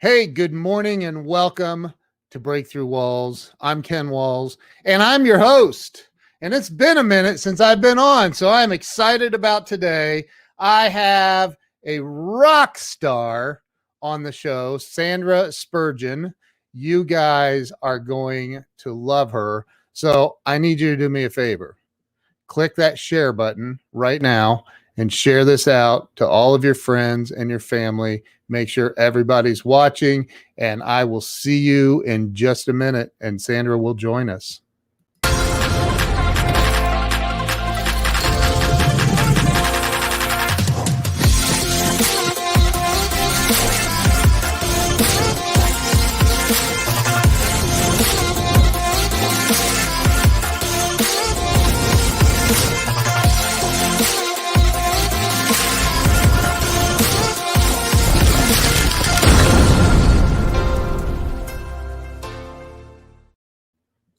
Hey, good morning and welcome to Breakthrough Walls. I'm Ken Walls and I'm your host. And it's been a minute since I've been on, so I'm excited about today. I have a rock star on the show, Sandra Spurgeon. You guys are going to love her. So I need you to do me a favor. Click that share button right now and share this out to all of your friends and your family. Make sure everybody's watching, and I will see you in just a minute, and Sandra will join us.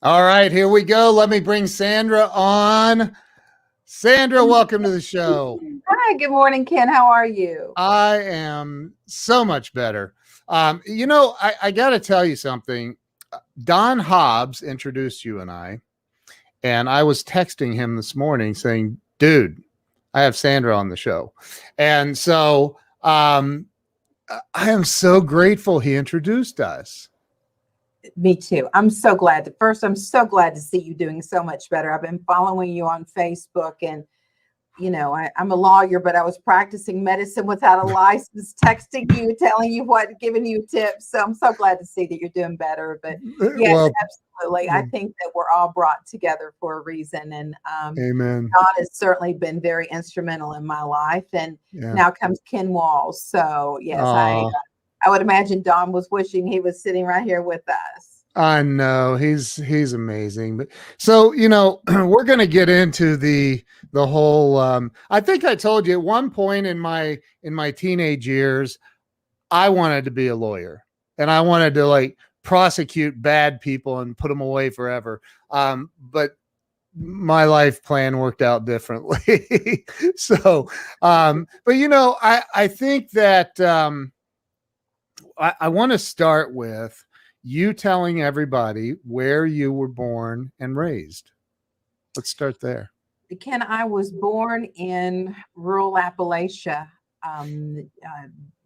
All right, here we go. Let me bring Sandra on. Sandra, welcome to the show. Hi, good morning, Ken. How are you? I am so much better. I got to tell you something. Don Hobbs introduced you and I was texting him this morning saying, dude, I have Sandra on the show. And so I am so grateful he introduced us. Me too. I'm so glad. First, I'm so glad to see you doing so much better. I've been following you on Facebook, and I'm a lawyer, but I was practicing medicine without a license, texting you, telling you what, giving you tips. So I'm so glad to see that you're doing better. But yes, absolutely. I think that we're all brought together for a reason. And amen. God has certainly been very instrumental in my life. And now comes Ken Walls. So yes, I would imagine Don was wishing he was sitting right here with us. I know he's amazing. But so, we're going to get into the whole, I think I told you at one point in my teenage years, I wanted to be a lawyer and I wanted to prosecute bad people and put them away forever. But my life plan worked out differently. So, but I think that, I want to start with you telling everybody where you were born and raised. Let's start there. Ken, I was born in rural Appalachia.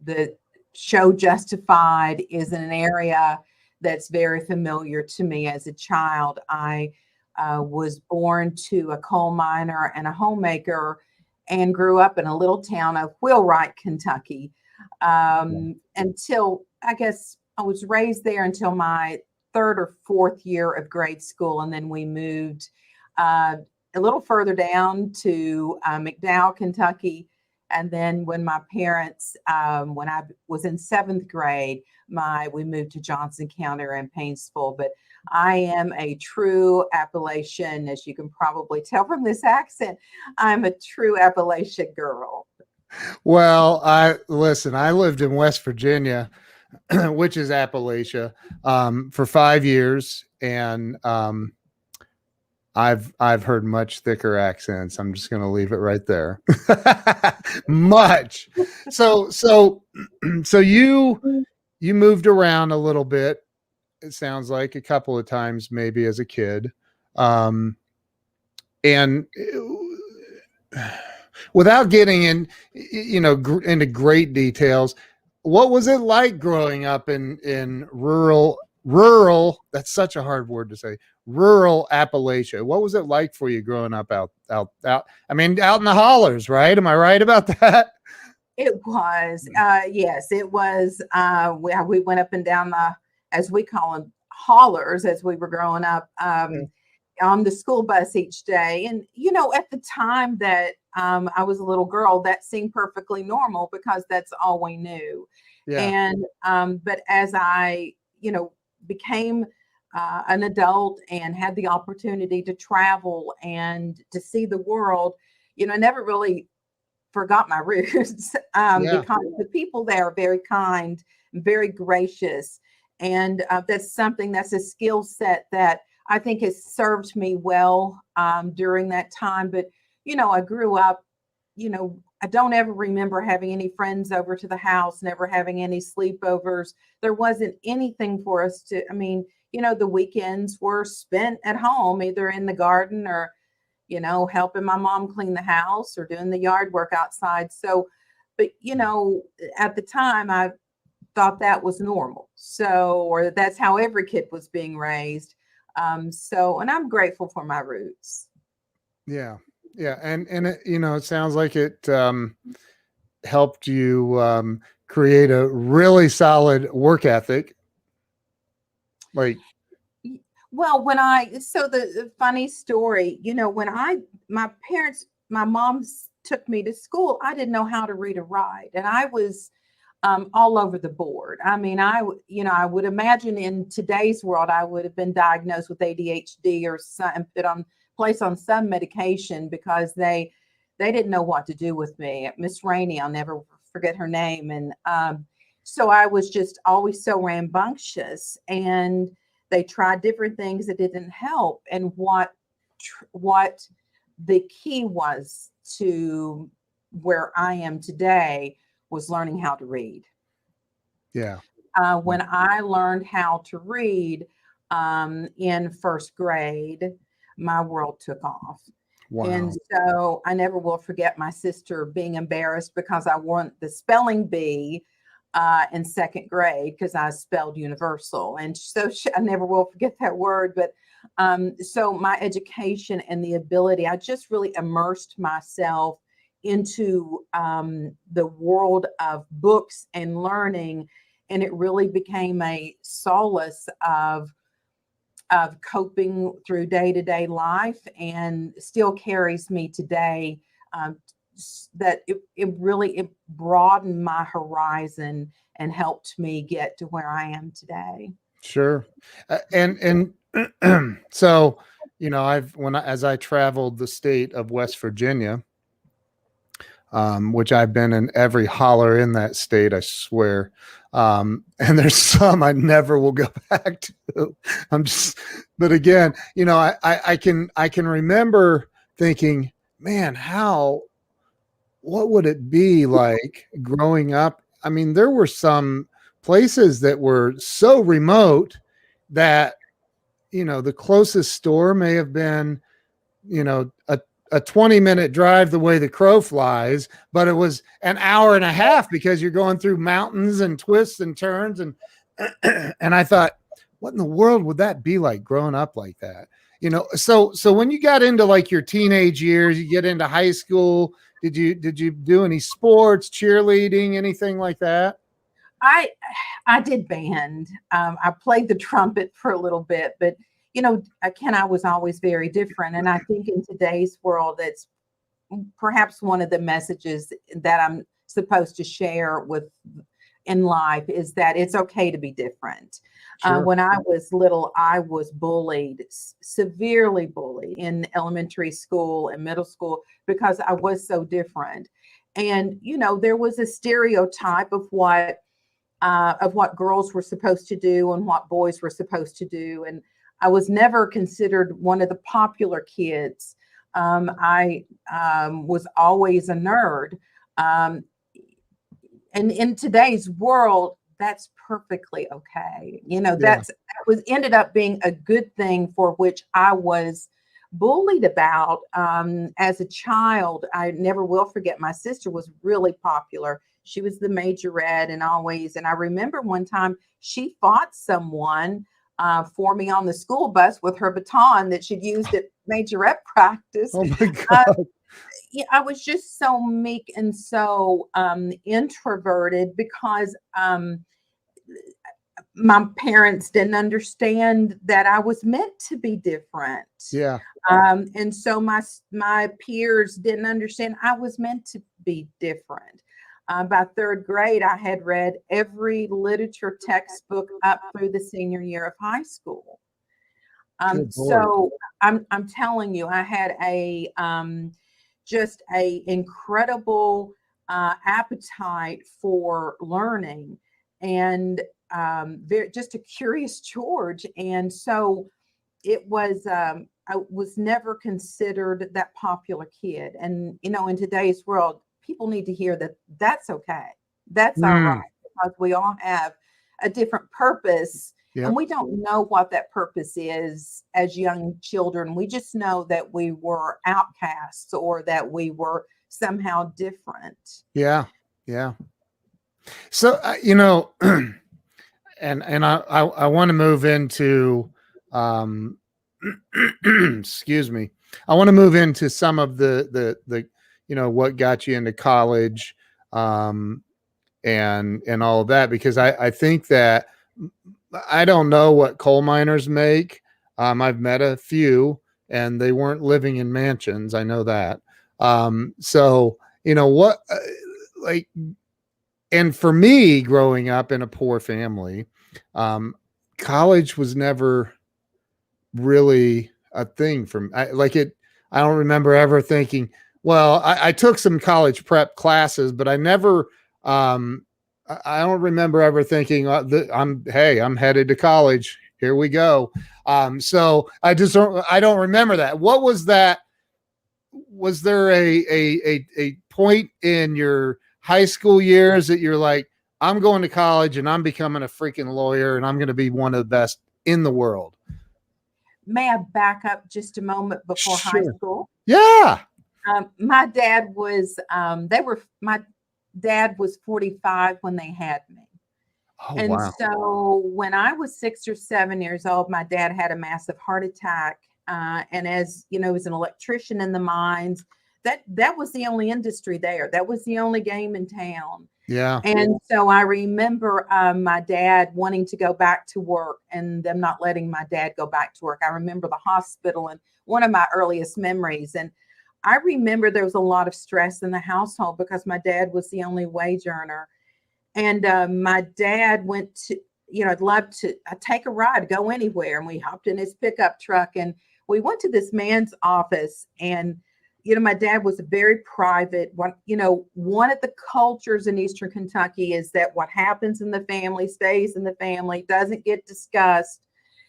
The show Justified is in an area that's very familiar to me as a child. I was born to a coal miner and a homemaker and grew up in a little town of Wheelwright, Kentucky. Until I guess I was raised there until my third or fourth year of grade school. And then we moved a little further down to McDowell, Kentucky. And then when my parents, when I was in seventh grade, we moved to Johnson County and Painesville. But I am a true Appalachian, as you can probably tell from this accent. I'm a true Appalachian girl. Well, I lived in West Virginia, which is Appalachia, for 5 years. And I've heard much thicker accents. I'm just going to leave it right there. Much. So you moved around a little bit. It sounds like a couple of times, maybe as a kid. And without getting into great details, what was it like growing up in rural, that's such a hard word to say, rural Appalachia? What was it like for you growing up out in the hollers, right? Am I right about that? It was, yes, it was. We went up and down as we call them, hollers as we were growing up, on the school bus each day. And, at the time that I was a little girl, that seemed perfectly normal because that's all we knew. Yeah. And, but as I, became an adult and had the opportunity to travel and to see the world, I never really forgot my roots because the people there are very kind, very gracious. And that's a skill set that I think has served me well during that time. But, I grew up, I don't ever remember having any friends over to the house, never having any sleepovers. There wasn't anything for us to, I mean, the weekends were spent at home, either in the garden or, helping my mom clean the house or doing the yard work outside. So, but, at the time I thought that was normal. So, or that's how every kid was being raised. And I'm grateful for my roots. Yeah. Yeah. And it, it sounds like it helped you create a really solid work ethic. Like, well, so the funny story, my mom took me to school. I didn't know how to read or write, and I was all over the board. I mean, I would imagine in today's world, I would have been diagnosed with ADHD or placed on some medication because they didn't know what to do with me. Miss Rainey, I'll never forget her name. And so I was just always so rambunctious, and they tried different things that didn't help. And what the key was to where I am today was learning how to read. Yeah. When I learned how to read in first grade, my world took off. Wow. And so I never will forget my sister being embarrassed because I won the spelling bee in second grade because I spelled universal. And so I never will forget that word. But so my education and the ability, I just really immersed myself into the world of books and learning. And it really became a solace of coping through day-to-day life, and still carries me today. That it really broadened my horizon and helped me get to where I am today. Sure. And so, as I traveled the state of West Virginia, which I've been in every holler in that state, I swear. And there's some I never will go back to. But again, I can remember thinking, man, what would it be like growing up? I mean, there were some places that were so remote that, the closest store may have been, a 20-minute drive the way the crow flies, but it was an hour and a half because you're going through mountains and twists and turns. And, and I thought, what in the world would that be like growing up like that? So when you got into like your teenage years, you get into high school, did you do any sports, cheerleading, anything like that? I did band. I played the trumpet for a little bit, but Ken, I was always very different. And I think in today's world, that's perhaps one of the messages that I'm supposed to share in life is that it's okay to be different. Sure. When I was little, I was bullied, severely bullied in elementary school and middle school because I was so different. And, there was a stereotype of what girls were supposed to do and what boys were supposed to do. And I was never considered one of the popular kids. I was always a nerd. And in today's world, that's perfectly okay. That ended up being a good thing for which I was bullied about as a child. I never will forget, my sister was really popular. She was the majorette and I remember one time she fought someone for me on the school bus with her baton that she'd used at majorette practice. Oh my God. I was just so meek and so introverted because my parents didn't understand that I was meant to be different. Yeah. And so my peers didn't understand I was meant to be different. By third grade, I had read every literature textbook up through the senior year of high school. So I'm telling you, I had just a incredible appetite for learning and just a curious George. And so it was, I was never considered that popular kid. And, in today's world, people need to hear that that's okay. That's all Mm, right, because we all have a different purpose. And yep. we don't know what that purpose is as young children. We just know that we were outcasts or that we were somehow different. Yeah. Yeah. So, you know, and I want to move into, um, excuse me. I want to move into some of the, you know, what got you into college, um, and all of that, because I think that I don't know what coal miners make. I've met a few, and they weren't living in mansions. I know that. So you know what, like, and for me, growing up in a poor family, um, college was never really a thing for me. Like it, I don't remember ever thinking, well, I took some college prep classes, but I never, I don't remember ever thinking, hey, I'm headed to college. Here we go. So I don't remember that. What was that? Was there a point in your high school years that you're like, I'm going to college and I'm becoming a freaking lawyer and I'm going to be one of the best in the world? May I back up just a moment before high Sure. school? Yeah. My dad was, my dad was 45 when they had me. Oh, And wow. so when I was 6 or 7 years old, my dad had a massive heart attack. And as you know, as an electrician in the mines, that was the only industry there. That was the only game in town. Yeah. And so I remember my dad wanting to go back to work and them not letting my dad go back to work. I remember the hospital and one of my earliest memories. And I remember there was a lot of stress in the household because my dad was the only wage earner. And my dad went to, I'd love to take a ride, go anywhere. And we hopped in his pickup truck and we went to this man's office. And my dad was very private. One of the cultures in Eastern Kentucky is that what happens in the family stays in the family, doesn't get discussed.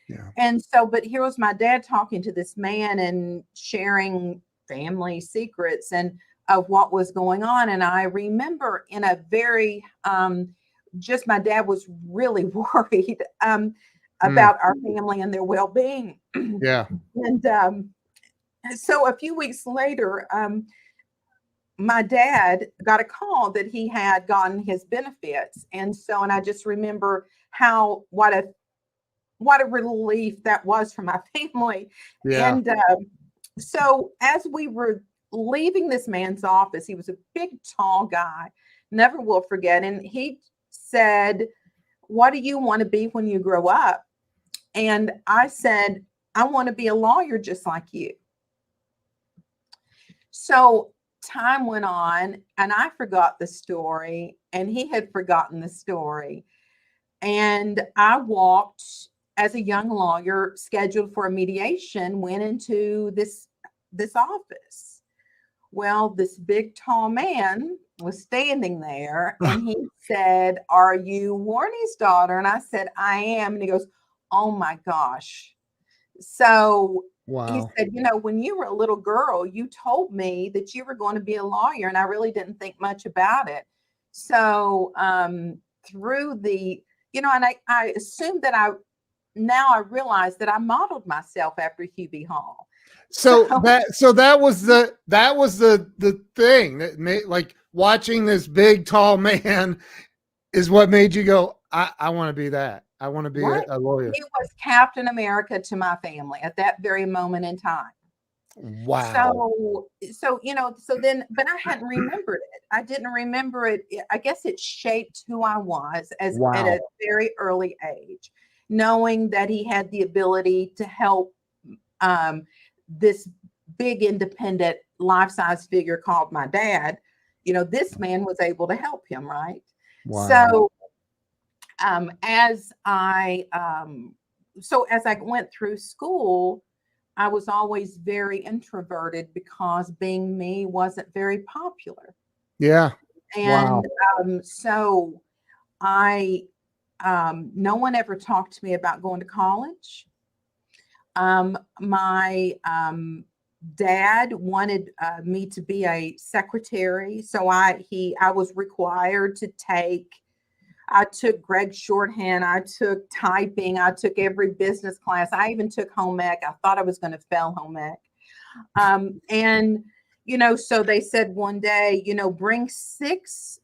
Yeah. And so, but here was my dad talking to this man and sharing family secrets and of what was going on. And I remember in a very, just my dad was really worried about our family and their well-being. Yeah. And so a few weeks later, my dad got a call that he had gotten his benefits. And I just remember what a relief that was for my family. Yeah. And so as we were leaving this man's office, he was a big, tall guy, never will forget. And he said, "What do you want to be when you grow up?" And I said, "I want to be a lawyer just like you." So time went on and I forgot the story and he had forgotten the story. And I walked as a young lawyer scheduled for a mediation, went into this office. Well, this big tall man was standing there and he said, "Are you Warney's daughter?" And I said, "I am." And he goes, "Oh my gosh." So he Wow. said, "When you were a little girl, you told me that you were going to be a lawyer, and I really didn't think much about it." So through the, and I assumed that now I realize that I modeled myself after Hubie Hall. So that was the thing that made, like, watching this big tall man is what made you go, I want to be that. I want to be Right. a lawyer. He was Captain America to my family at that very moment in time. Wow. So then, but I hadn't remembered it. I didn't remember it. I guess it shaped who I was at Wow. a very early age, knowing that he had the ability to help this big independent life-size figure called my dad. This man was able to help him, right? Wow. So as I went through school, I was always very introverted because being me wasn't very popular. Yeah. Wow. And so I, no one ever talked to me about going to college. My Dad wanted me to be a secretary, so I was required to take. I took Greg shorthand. I took typing. I took every business class. I even took home ec. I thought I was going to fail home ec. And, so they said one day, bring 6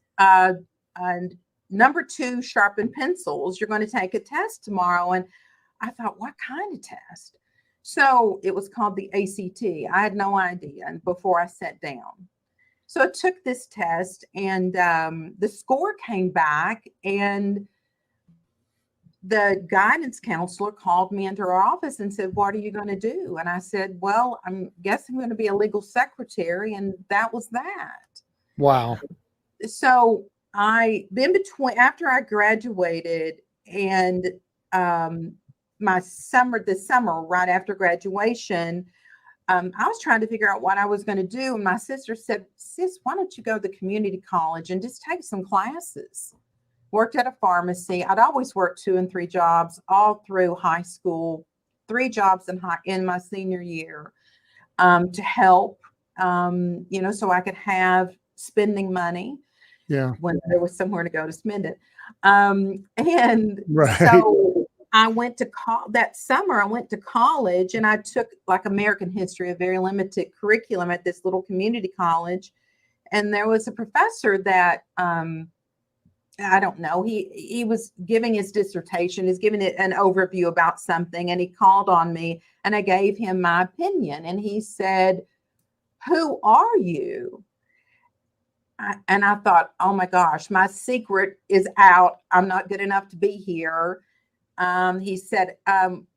number 2 sharpened pencils. You're going to take a test tomorrow. And I thought, what kind of test? So it was called the ACT. I had no idea before I sat down. So I took this test, and the score came back, and the guidance counselor called me into her office and said, "What are you going to do?" And I said, "Well, I guess I'm going to be a legal secretary." And that was that. Wow. So after I graduated, and this summer, right after graduation, I was trying to figure out what I was going to do. And my sister said, "Sis, why don't you go to the community college and just take some classes?" Worked at a pharmacy. I'd always worked 2 and 3 jobs all through high school, 3 jobs in my senior year, to help, so I could have spending money. Yeah. When there was somewhere to go to spend it. And right. So I went to that summer, I went to college, and I took like American history, a very limited curriculum at this little community college. And there was a professor that, I don't know, he was giving his dissertation, he's giving it an overview about something, and he called on me, and I gave him my opinion. And he said, "Who are you?" And I thought, oh my gosh, my secret is out. I'm not good enough to be here. He said,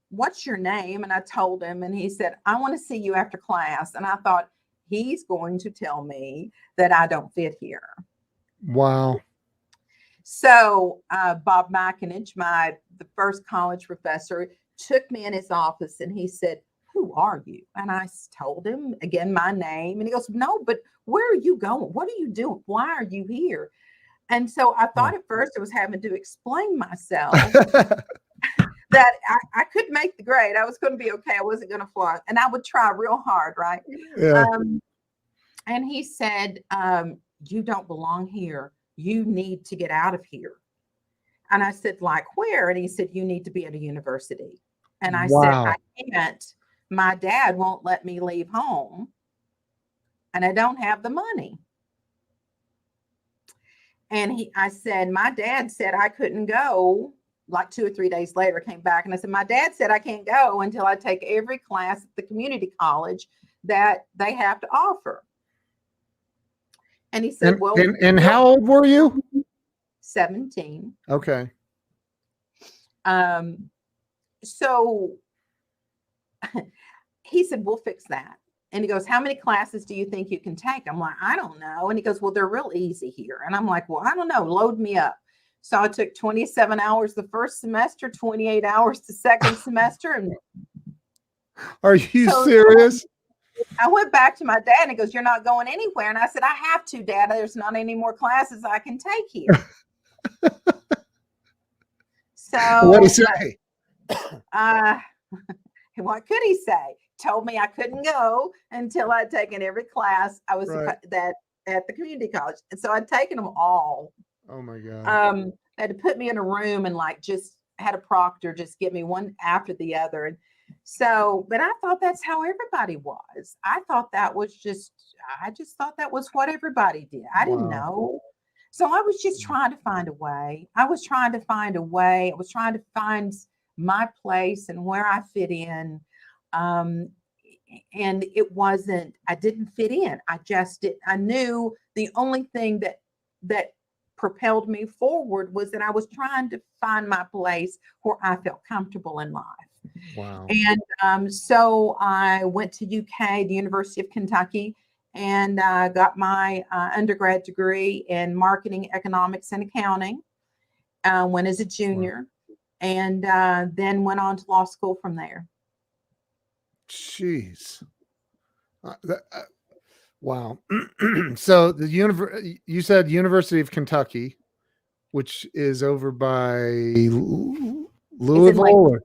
"What's your name?" And I told him, and he said, "I want to see you after class." And I thought, he's going to tell me that I don't fit here. Wow. So Bob McInich, the first college professor, took me in his office, and he said, "Who are you?" And I told him again my name, and he goes, "No, but where are you going? What are you doing? Why are you here?" And so I thought at first I was having to explain myself, that I could make the grade. I was going to be okay. I wasn't going to flunk, and I would try real hard, right? Yeah. And he said, "You don't belong here. You need to get out of here." And I said, "Like where?" And he said, "You need to be at a university." And I said, "I can't. My dad won't let me leave home, and I don't have the money." And I said, "My dad said I couldn't go." Like 2 or 3 days later, I came back, and I said, "My dad said I can't go until I take every class at the community college that they have to offer." And he said, "Well, and how old were you?" 17. Okay. So he said, "We'll fix that." And he goes, "How many classes do you think you can take?" I'm like, "I don't know." And he goes, "Well, they're real easy here." And I'm like, "Well, I don't know. Load me up." So I took 27 hours the first semester, 28 hours the second semester. And are you serious? I went back to my dad, and he goes, "You're not going anywhere." And I said, "I have to, Dad. There's not any more classes I can take here." So what did he say? What could he say? Told me I couldn't go until I'd taken every class I was that at the community college. And so I'd taken them all. Oh my God. They had to put me in a room and just had a proctor just give me one after the other. And so, but I thought that's how everybody was. I just thought that was what everybody did. I didn't know. So I was just trying to find a way. I was trying to find my place and where I fit in. And I didn't fit in. I knew the only thing that propelled me forward was that I was trying to find my place where I felt comfortable in life. Wow. And so I went to UK, the University of Kentucky, and got my undergrad degree in marketing, economics, and accounting. Went as a junior, and then went on to law school from there. Jeez. Wow. So you said University of Kentucky, which is over by Louisville or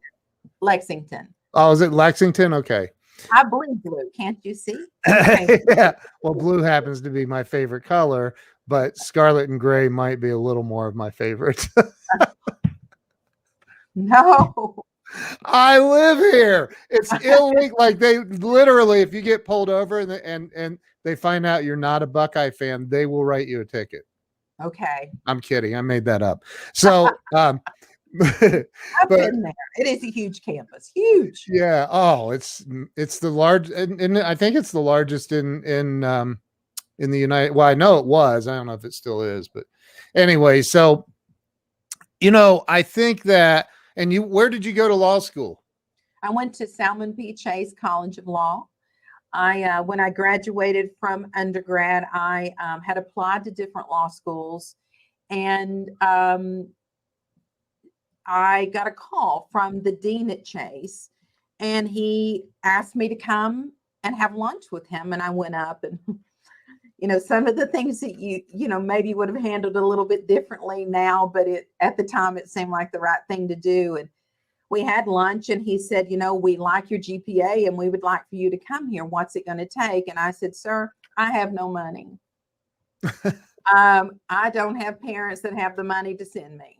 Lexington. Oh, is it Lexington? Okay. I bleed blue. Can't you see? Yeah. Well, blue happens to be my favorite color, but scarlet and gray might be a little more of my favorite. No. I live here. It's illegal. Like they literally, if you get pulled over and they find out you're not a Buckeye fan, they will write you a ticket. Okay. I'm kidding. I made that up. So, I've but been there. It is a huge campus. Huge. yeah. Oh, it's the large, and I think it's the largest in the United. Well, I know it was. I don't know if it still is, but anyway. So, I think that. And where did you go to law school? I went to Salmon P. Chase College of Law. When I graduated from undergrad, I had applied to different law schools, and I got a call from the dean at Chase, and he asked me to come and have lunch with him. And I went up, and some of the things that maybe would have handled a little bit differently now, but at the time it seemed like the right thing to do. And we had lunch, and he said, we like your GPA and we would like for you to come here. What's it going to take? And I said, sir, I have no money. I don't have parents that have the money to send me.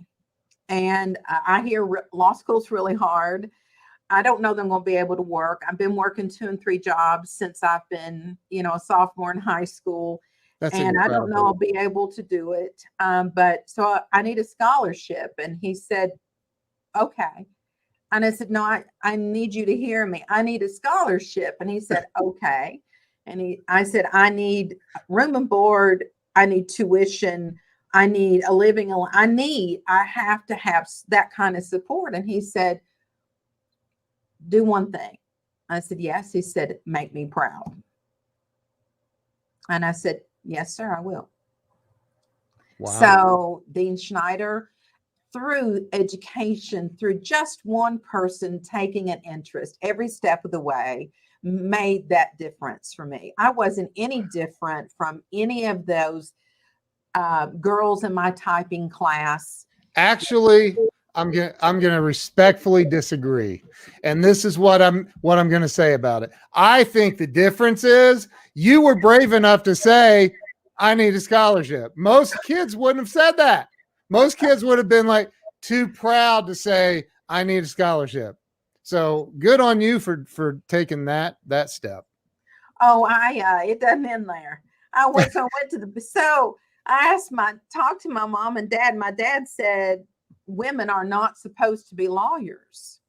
And I hear law school's really hard. I don't know that I'm going to be able to work. I've been working 2 and 3 jobs since I've been, a sophomore in high school. That's and incredible. I don't know I'll be able to do it. But so I need a scholarship. And he said, okay. And I said, no, I need you to hear me. I need a scholarship. And he said, okay. And I said, I need room and board. I need tuition. I need a living. I have to have that kind of support. And he said, do one thing. I said, yes. He said, make me proud. And I said, yes, sir, I will. Wow. So Dean Schneider, through education, through just one person taking an interest every step of the way, made that difference for me. I wasn't any different from any of those girls in my typing class. Actually, I'm gonna respectfully disagree, and this is what I'm gonna say about it. I think the difference is you were brave enough to say, "I need a scholarship." Most kids wouldn't have said that. Most kids would have been like too proud to say, "I need a scholarship." So good on you for taking that step. Oh, it doesn't end there. I talked to my mom and dad. My dad said women are not supposed to be lawyers.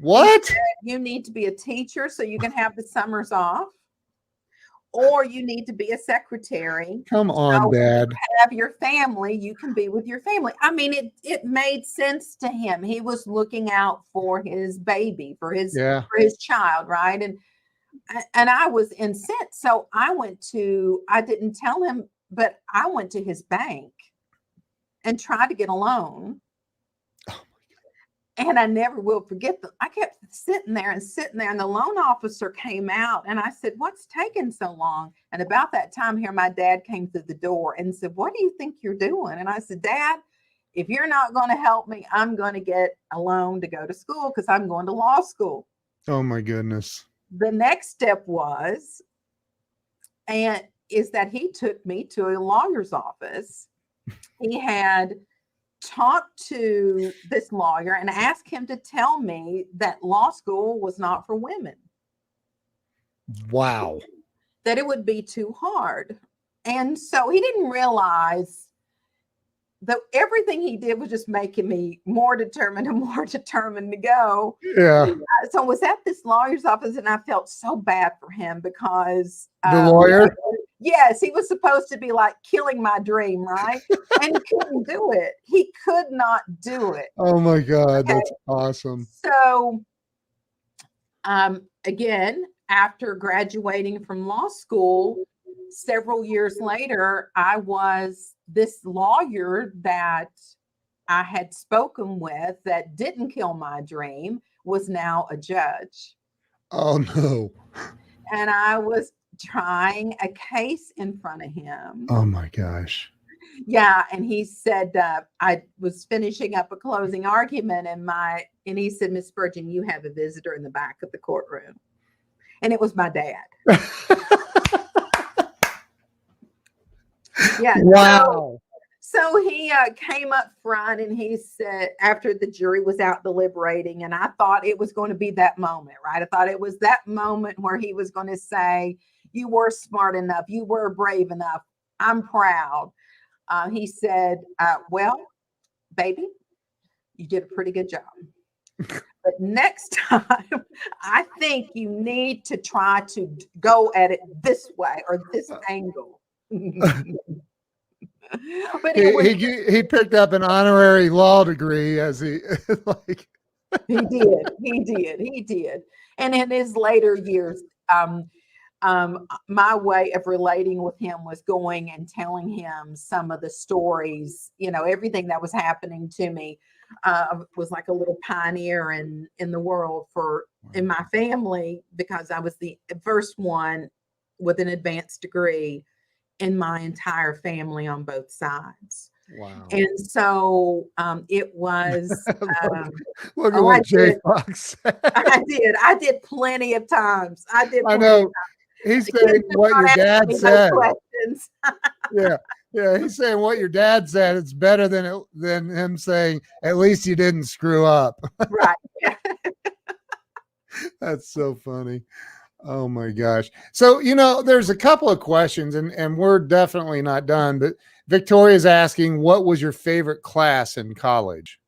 What? You need to be a teacher so you can have the summers off, or you need to be a secretary. Come on, Dad. Have your family. You can be with your family. I mean, it made sense to him. He was looking out for his baby, for his child, right? And I was incensed. So I didn't tell him, but I went to his bank and tried to get a loan. And I never will forget I kept sitting there, and the loan officer came out, and I said, what's taking so long? And about that time here, my dad came through the door and said, what do you think you're doing? And I said, Dad, if you're not going to help me, I'm going to get a loan to go to school because I'm going to law school. Oh my goodness. The next step is that he took me to a lawyer's office. He had talked to this lawyer and asked him to tell me that law school was not for women. Wow. That it would be too hard. And so he didn't realize that everything he did was just making me more determined to go. Yeah. So I was at this lawyer's office, and I felt so bad for him because the lawyer. Yes, he was supposed to be like killing my dream, right? And he couldn't do it. He could not do it. Oh my God, that's awesome. So, again, after graduating from law school, several years later, I was this lawyer that I had spoken with that didn't kill my dream was now a judge. Oh no. And I was trying a case in front of him. Oh my gosh. Yeah. And he said, I was finishing up a closing argument, and he said, Miss Spurgeon, you have a visitor in the back of the courtroom. and it was my dad. Yeah. Wow. So he came up front and he said, after the jury was out deliberating, and I thought it was going to be that moment, right? I thought it was that moment where he was going to say, you were smart enough, you were brave enough, I'm proud. He said, well, baby, you did a pretty good job. But next time, I think you need to try to go at it this way or this angle. But he picked up an honorary law degree as he like. He did. And in his later years, my way of relating with him was going and telling him some of the stories, everything that was happening to me. Was like a little pioneer in the world in my family, because I was the first one with an advanced degree in my entire family on both sides. Wow. And so it was look at what Jay Fox said. I did plenty of times. I know. He's saying what your dad said. Yeah, he's saying what your dad said. It's better than him saying, at least you didn't screw up. Right. That's so funny. Oh my gosh. So, there's a couple of questions and we're definitely not done, but Victoria's asking, what was your favorite class in college?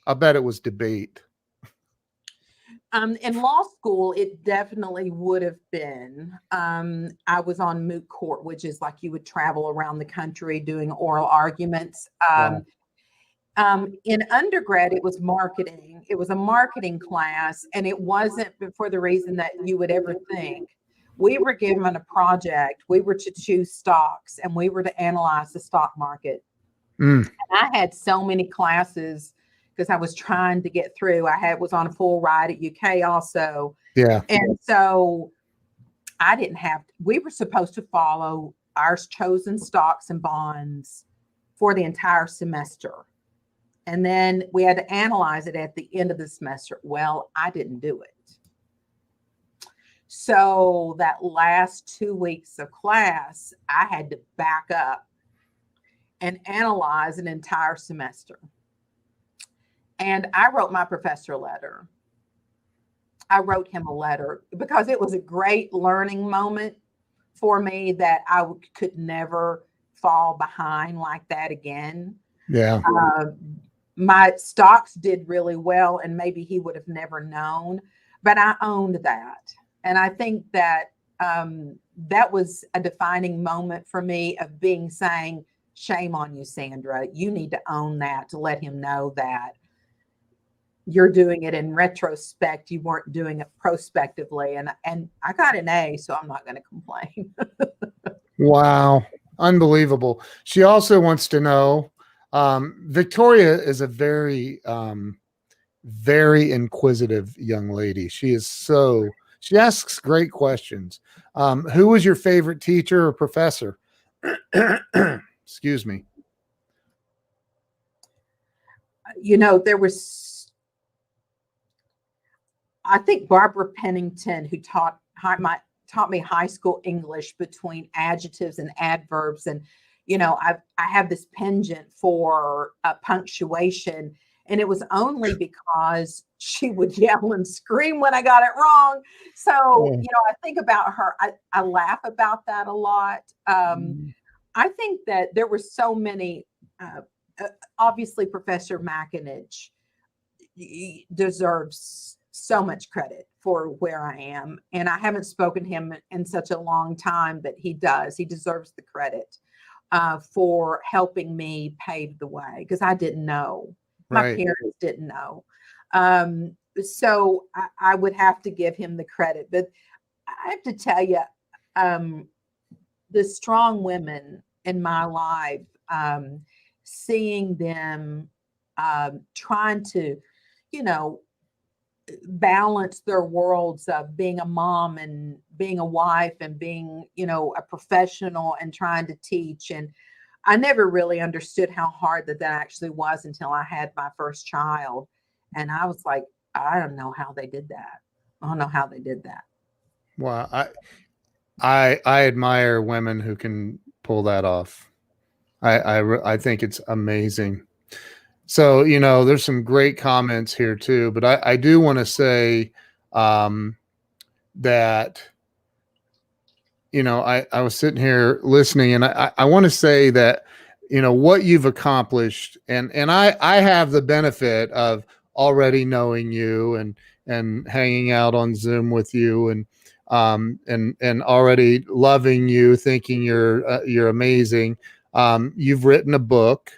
I bet it was debate. In law school, it definitely would have been. I was on moot court, which is like you would travel around the country doing oral arguments. Wow. In undergrad, it was marketing. It was a marketing class, and it wasn't for the reason that you would ever think. We were given a project. We were to choose stocks, and we were to analyze the stock market. And I had so many classes because I was trying to get through. Was on a full ride at UK also. Yeah. And so we were supposed to follow our chosen stocks and bonds for the entire semester. And then we had to analyze it at the end of the semester. Well, I didn't do it. So that last 2 weeks of class, I had to back up and analyze an entire semester. And I wrote my professor a letter. I wrote him a letter because it was a great learning moment for me that I could never fall behind like that again. Yeah. My stocks did really well, and maybe he would have never known, but I owned that. And I think that that was a defining moment for me of saying, shame on you, Sandra. You need to own that, to let him know that you're doing it in retrospect. You weren't doing it prospectively. And I got an A, so I'm not going to complain. Wow. Unbelievable. She also wants to know, Victoria is a very, very inquisitive young lady. She asks great questions. Who was your favorite teacher or professor? Excuse me. There was, I think, Barbara Pennington, who taught me high school English between adjectives and adverbs. And, I have this penchant for punctuation, and it was only because she would yell and scream when I got it wrong. So, I think about her. I laugh about that a lot. I think that there were so many, obviously Professor McInich deserves so much credit for where I am. And I haven't spoken to him in such a long time, but he does. He deserves the credit for helping me pave the way, because I didn't know. My parents didn't know. So I would have to give him the credit. But I have to tell you, the strong women in my life, seeing them trying to, balance their worlds of being a mom and being a wife and being, a professional and trying to teach. And I never really understood how hard that actually was until I had my first child. And I was like, I don't know how they did that. I don't know how they did that. Well, I admire women who can pull that off. I think it's amazing. So, there's some great comments here too, but I do want to say that, I was sitting here listening, and I want to say that, what you've accomplished, and I have the benefit of already knowing you and hanging out on Zoom with you, and already loving you, thinking you're amazing. You've written a book.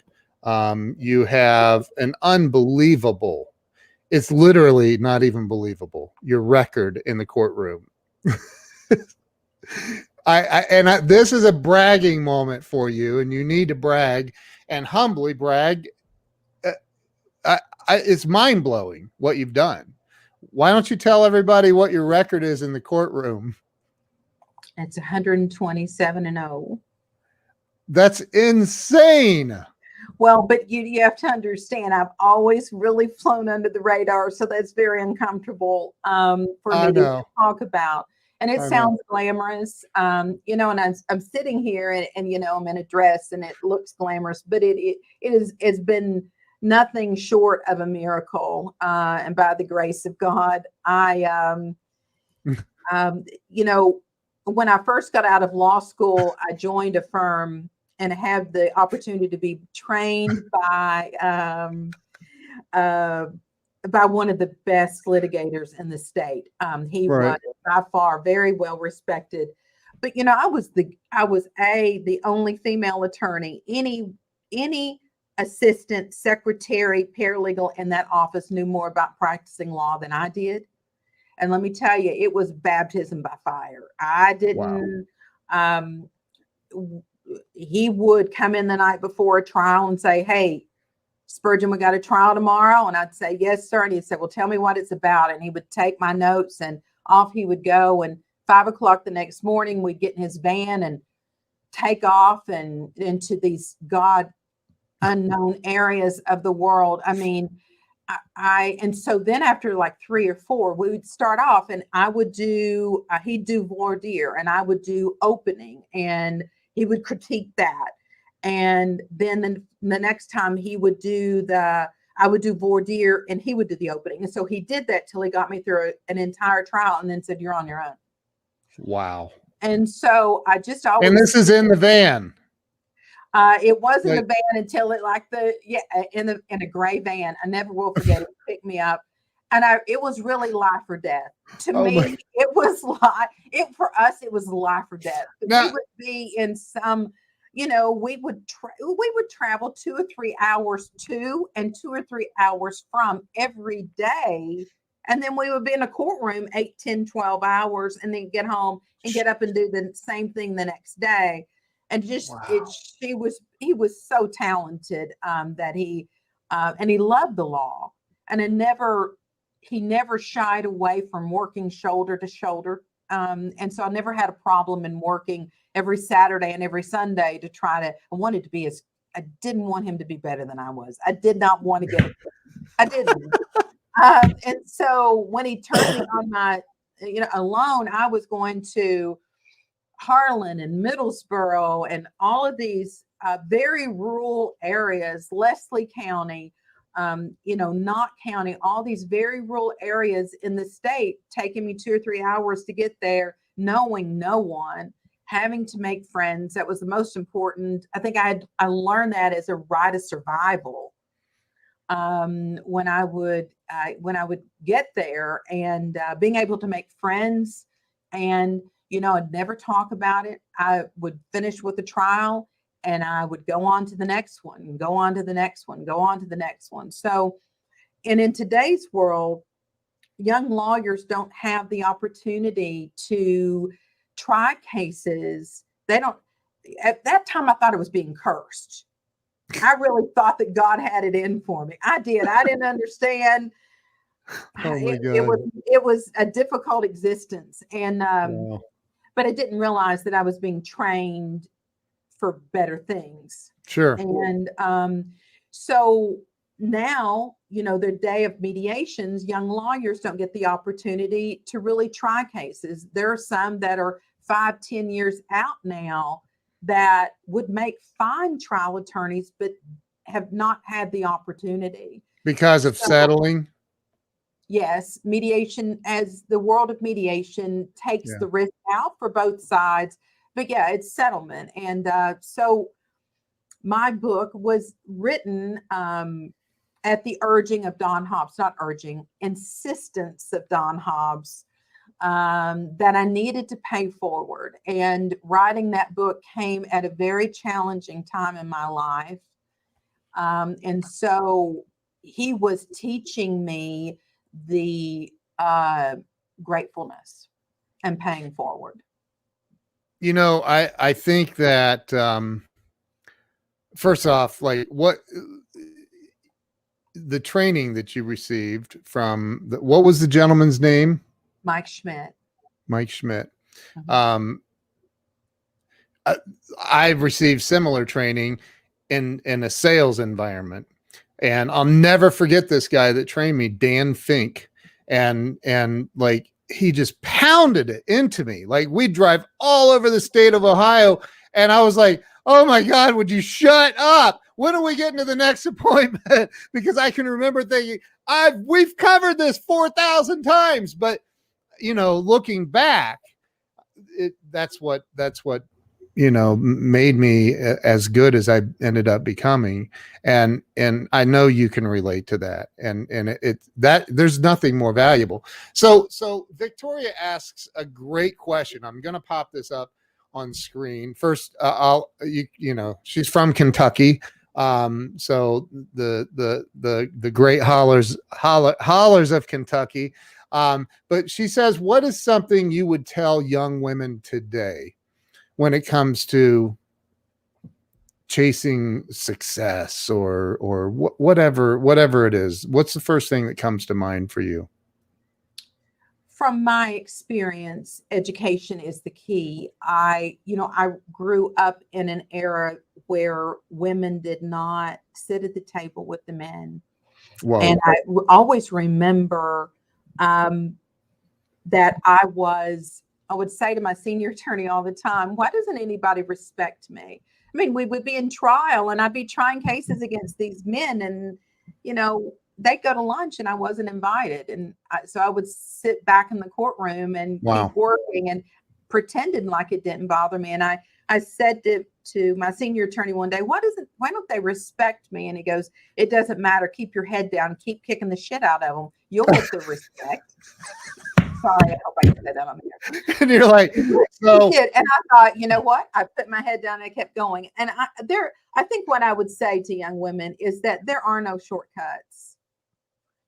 You have an unbelievable, it's literally not even believable, your record in the courtroom. This is a bragging moment for you, and you need to brag and humbly brag. It's mind blowing what you've done. Why don't you tell everybody what your record is in the courtroom? It's 127-0. That's insane. Well, but you have to understand, I've always really flown under the radar, so that's very uncomfortable for me to talk about. And it sounds glamorous, and I'm sitting here and I'm in a dress and it looks glamorous, but it's been nothing short of a miracle. And by the grace of God, when I first got out of law school, I joined a firm and had the opportunity to be trained by one of the best litigators in the state. He was by far very well respected, but I was the only female attorney. Any assistant, secretary, paralegal in that office knew more about practicing law than I did. And let me tell you, it was baptism by fire. I didn't. He would come in the night before a trial and say, "Hey, Spurgeon, we got a trial tomorrow." And I'd say, "Yes, sir." And he'd say, "Well, tell me what it's about." And he would take my notes and off he would go. And 5 o'clock the next morning, we'd get in his van and take off and into these God unknown areas of the world. I mean, and so then after like 3 or 4, we would start off and I would do, he'd do voir dire and I would do opening and he would critique that. And then the next time he would do I would do voir dire and he would do the opening. And so he did that till he got me through an entire trial and then said, "You're on your own." Wow. And so I just always. And this is in the van. It wasn't a van until in a gray van. I never will forget it. Picked me up, and it was really life or death. To me, it was for us, it was life or death. Now, we would be in some, we would travel 2 or 3 hours to and 2 or 3 hours from every day. And then we would be in a courtroom 8, 10, 12 hours and then get home and get up and do the same thing the next day. And just, he was so talented that he loved the law, and he never shied away from working shoulder to shoulder. And so I never had a problem in working every Saturday and every Sunday I didn't want him to be better than I was. I did not want to get it. I didn't. And so when he turned me on my, alone, I was going to Harlan and Middlesboro and all of these very rural areas, Leslie County, Knott County, all these very rural areas in the state, taking me 2 or 3 hours to get there, knowing no one, having to make friends. That was the most important. I think I learned that as a right of survival when I would get there, and being able to make friends. And I'd never talk about it. I would finish with the trial and I would go on to the next one and go on to the next one, go on to the next one. So, and in today's world, young lawyers don't have the opportunity to try cases. They don't. At that time, I thought it was being cursed. I really thought that God had it in for me. I did. I didn't understand. Oh my God. It was a difficult existence. And, but I didn't realize that I was being trained for better things. Sure. And so now, the day of mediations, young lawyers don't get the opportunity to really try cases. There are some that are 5-10 years out now that would make fine trial attorneys, but have not had the opportunity. Because of settling? Yes, mediation, as the world of mediation takes the risk out for both sides. But yeah, it's settlement. And so my book was written at the urging of Don Hobbs, not urging, insistence of Don Hobbs, that I needed to pay forward. And writing that book came at a very challenging time in my life. And so he was teaching me the gratefulness and paying forward. I think that first off, like what the training that you received from what was the gentleman's name? Mike Schmidt. Mike Schmidt. Mm-hmm. I've received similar training in a sales environment, and I'll never forget this guy that trained me, Dan Fink, and like he just pounded it into me. Like we'd drive all over the state of Ohio, and I was like, oh my God, would you shut up? When are we getting to the next appointment? Because I can remember thinking, we've covered this 4,000 times, but looking back, that's what made me as good as I ended up becoming. And I know you can relate to that. And that there's nothing more valuable. So Victoria asks a great question. I'm going to pop this up on screen. First, she's from Kentucky. So the great hollers of Kentucky. But she says, what is something you would tell young women today when it comes to chasing success or whatever it is? What's the first thing that comes to mind for you? From my experience, education is the key. I grew up in an era where women did not sit at the table with the men. Whoa. And I always remember that I would say to my senior attorney all the time, why doesn't anybody respect me? I mean, we would be in trial and I'd be trying cases against these men, and, they'd go to lunch and I wasn't invited. And so I would sit back in the courtroom and keep working and pretending like it didn't bother me. And I said to my senior attorney one day, why don't they respect me? And he goes, it doesn't matter. Keep your head down. Keep kicking the shit out of them. You'll get the respect. Sorry, I hope I said that on there. And you're like, so. And I thought, you know what? I put my head down and I kept going. And I think what I would say to young women is that there are no shortcuts.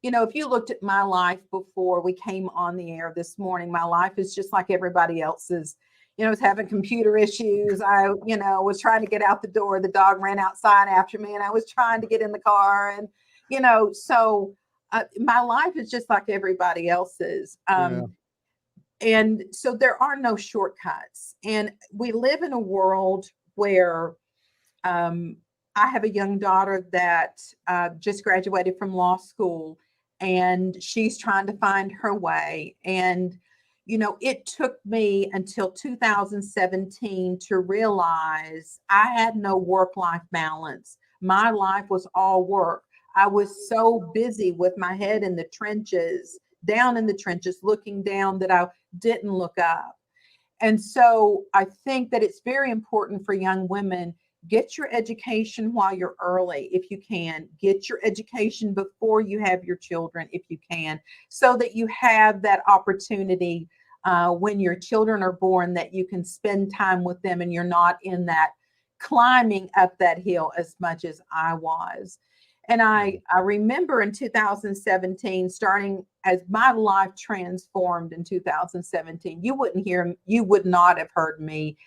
If you looked at my life before we came on the air this morning, my life is just like everybody else's. I was having computer issues. I, was trying to get out the door. The dog ran outside after me and I was trying to get in the car. And, so my life is just like everybody else's. And so there are no shortcuts. And we live in a world where I have a young daughter that just graduated from law school, and she's trying to find her way. And, it took me until 2017 to realize I had no work-life balance. My life was all work. I was so busy with my head in the trenches, down in the trenches, looking down, that I didn't look up. And so I think that it's very important for young women, get your education while you're early, if you can. Get your education before you have your children, if you can, so that you have that opportunity when your children are born, that you can spend time with them and you're not in that climbing up that hill as much as I was. And I remember in 2017, starting as my life transformed in 2017, you would not have heard me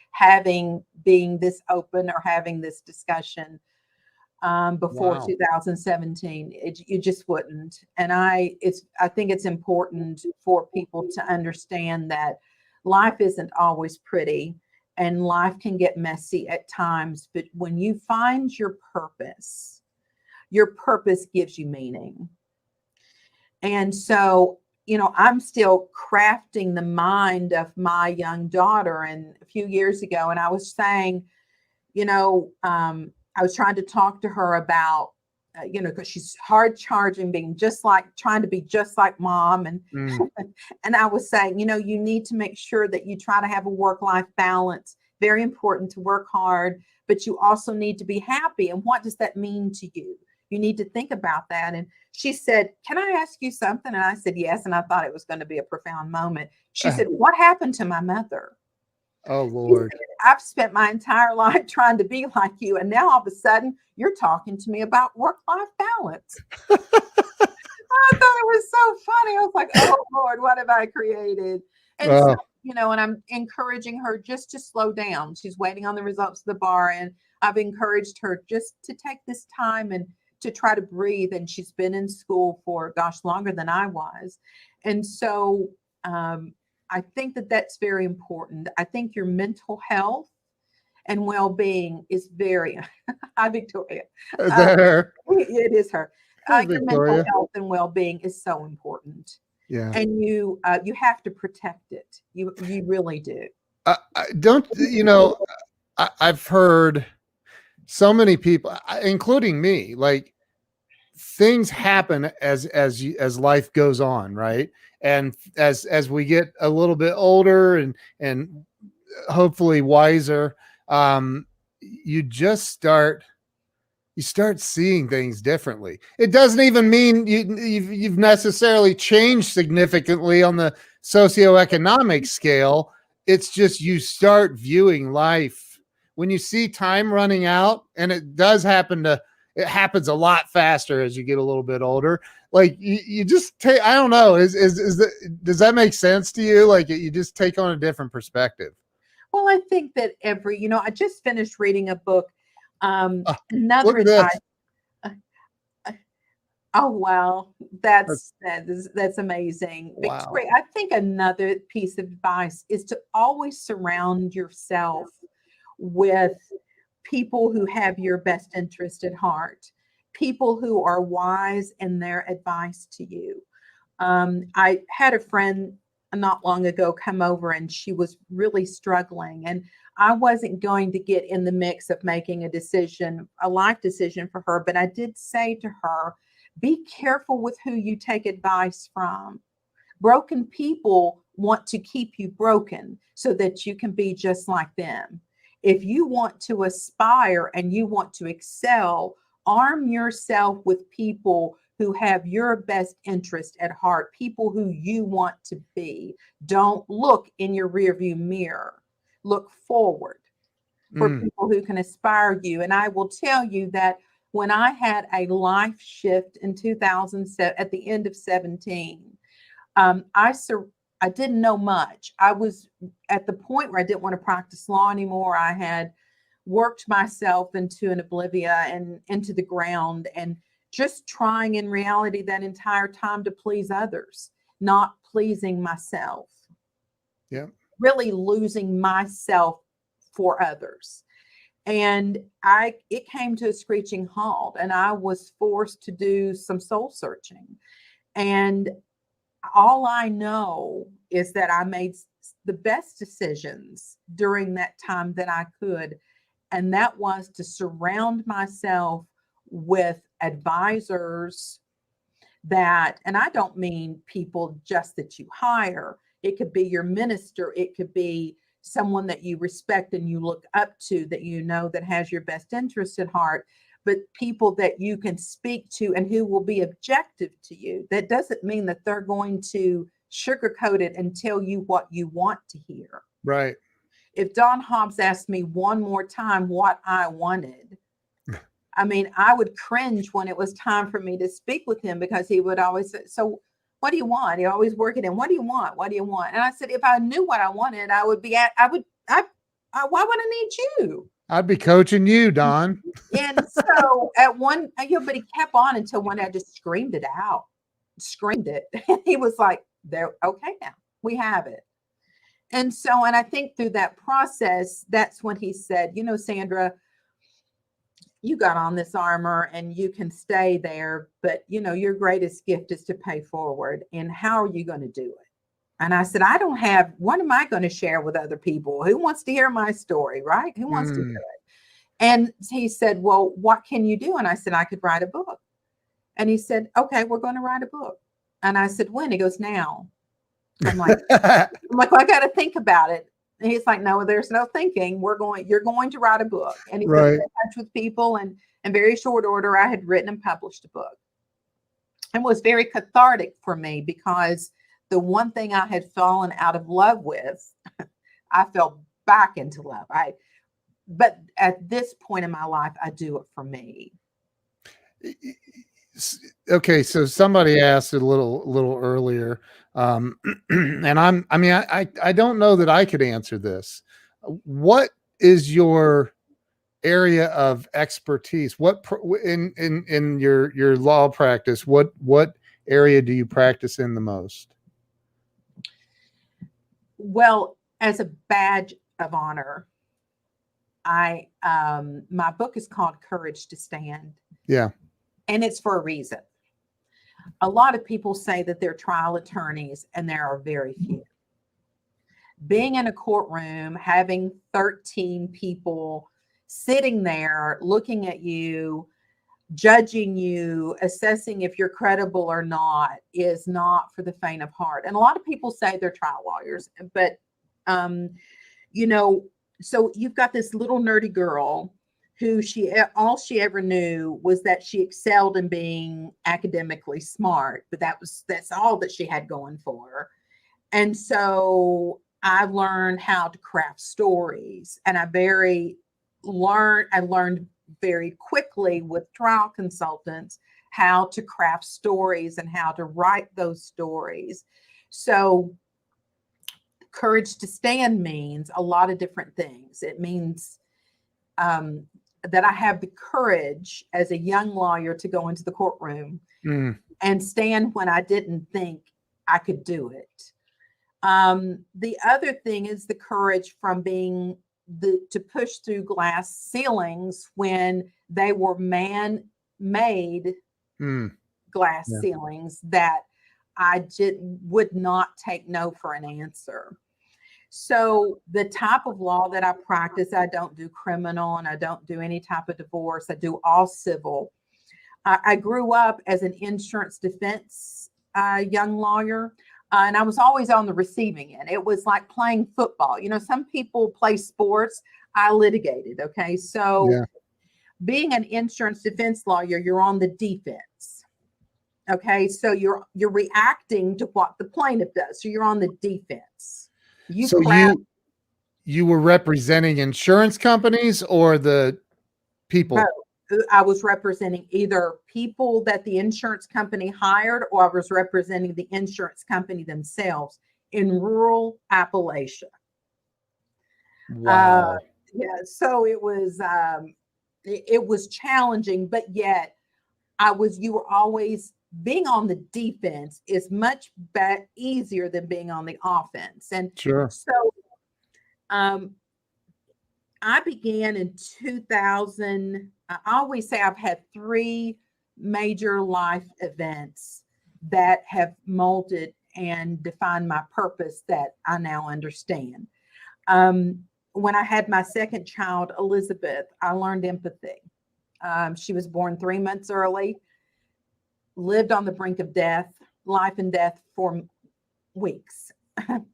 being this open or having this discussion before 2017. You just wouldn't. And I think it's important for people to understand that life isn't always pretty and life can get messy at times. But when you find your purpose, your purpose gives you meaning. And so, I'm still crafting the mind of my young daughter. And a few years ago, and I was saying, I was trying to talk to her about, because she's hard charging, trying to be just like mom. And, and I was saying, you need to make sure that you try to have a work-life balance. Very important to work hard, but you also need to be happy. And what does that mean to you? You need to think about that. And she said, can I ask you something? And I said, yes. And I thought it was going to be a profound moment. She said, what happened to my mother? Oh, Lord. Said, I've spent my entire life trying to be like you. And now all of a sudden you're talking to me about work-life balance. I thought it was so funny. I was like, oh, Lord, what have I created? And so, and I'm encouraging her just to slow down. She's waiting on the results of the bar. And I've encouraged her just to take this time and to try to breathe. And she's been in school for, longer than I was. And so I think that that's very important. I think your mental health and well-being is very, hi, Victoria. Is that her? It is her. Your Victoria. mental health and well-being is so important. Yeah. And you have to protect it. You really do. I've heard so many people, including me, like things happen as life goes on, right? And as we get a little bit older and hopefully wiser, you start seeing things differently. It doesn't even mean you've necessarily changed significantly on the socioeconomic scale. It's just you start viewing life when you see time running out, and it happens a lot faster as you get a little bit older. Like you just take, I don't know, does that make sense to you? Like you just take on a different perspective. Well, I think that I just finished reading a book. Another advice. Oh, wow. That's amazing. Wow. Victoria, I think another piece of advice is to always surround yourself with people who have your best interest at heart, people who are wise in their advice to you. I had a friend not long ago come over, and she was really struggling, and I wasn't going to get in the mix of making a life decision for her, but I did say to her, be careful with who you take advice from. Broken people want to keep you broken so that you can be just like them. If you want to aspire and you want to excel, arm yourself with people who have your best interest at heart, people who you want to be. Don't look in your rearview mirror. Look forward for people who can aspire you. And I will tell you that when I had a life shift in 2007, at the end of 17, I didn't know much. I was at the point where I didn't want to practice law anymore. I had worked myself into an oblivion and into the ground, and just trying in reality that entire time to please others, not pleasing myself. Yeah. Really losing myself for others. And it came to a screeching halt, and I was forced to do some soul searching. And all I know is that I made the best decisions during that time that I could. And that was to surround myself with advisors and I don't mean people just that you hire. It could be your minister. It could be someone that you respect and you look up to, that you know that has your best interest at heart, but people that you can speak to and who will be objective to you. That doesn't mean that they're going to sugarcoat it and tell you what you want to hear. Right. If Don Hobbs asked me one more time what I wanted, I mean, I would cringe when it was time for me to speak with him, because he would always say, so what do you want? He always working in, what do you want? What do you want? And I said, if I knew what I wanted, why would I need you? I'd be coaching you, Don. And so but he kept on until one day I just screamed it. And he was like, there, okay, now we have it. And I think through that process, that's when he said, Sandra, you got on this armor and you can stay there, but your greatest gift is to pay forward. And how are you going to do it? And I said, what am I going to share with other people? Who wants to hear my story, right? Who wants to do it? And he said, well, what can you do? And I said, I could write a book. And he said, okay, we're going to write a book. And I said, when? He goes, now. I'm like, well, I got to think about it. And he's like, no, there's no thinking. You're going to write a book. And he put me in touch with people, and in very short order, I had written and published a book. And it was very cathartic for me, because the one thing I had fallen out of love with, I fell back into love. But at this point in my life, I do it for me. Okay, so somebody asked a little earlier, and I don't know that I could answer this. What is your area of expertise? What in your law practice? What area do you practice in the most? Well, as a badge of honor, my book is called Courage to Stand. Yeah. And it's for a reason. A lot of people say that they're trial attorneys, and there are very few. Being in a courtroom, having 13 people sitting there looking at you, judging you, assessing if you're credible or not, is not for the faint of heart. And a lot of people say they're trial lawyers, but so you've got this little nerdy girl who all she ever knew was that she excelled in being academically smart, but that's all that she had going for her. And so I learned how to craft stories, and I learned very quickly with trial consultants how to craft stories and how to write those stories. So Courage to Stand means a lot of different things. It means that I have the courage as a young lawyer to go into the courtroom and stand when I didn't think I could do it. The other thing is the courage from being to push through glass ceilings when they were man-made glass ceilings that I would not take no for an answer. So the type of law that I practice, I don't do criminal, and I don't do any type of divorce. I do all civil. I grew up as an insurance defense young lawyer, and I was always on the receiving end. It was like playing football. Some people play sports. I litigated. Okay. So being an insurance defense lawyer, you're on the defense. Okay. So you're reacting to what the plaintiff does. So you're on the defense. You were representing insurance companies or the people? I was representing either people that the insurance company hired, or I was representing the insurance company themselves in rural Appalachia. Wow. So it was challenging, but yet you were always being on the defense is much easier than being on the offense. And sure. So I began in 2000. I always say I've had 3 major life events that have molded and defined my purpose that I now understand. When I had my second child, Elizabeth, I learned empathy. She was born 3 months early, lived on the brink of life and death for weeks. And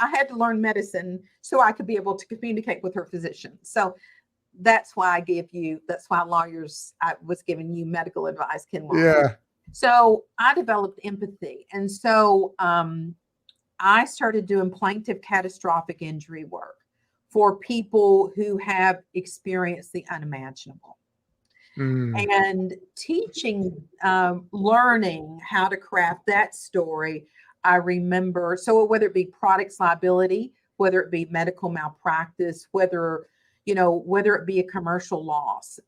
I had to learn medicine so I could be able to communicate with her physician. So that's why lawyers, I was giving you medical advice, Ken. Yeah. So I developed empathy. And so I started doing plaintiff catastrophic injury work for people who have experienced the unimaginable. And teaching, learning how to craft that story. I remember, so whether it be products liability, whether it be medical malpractice, whether it be a commercial loss,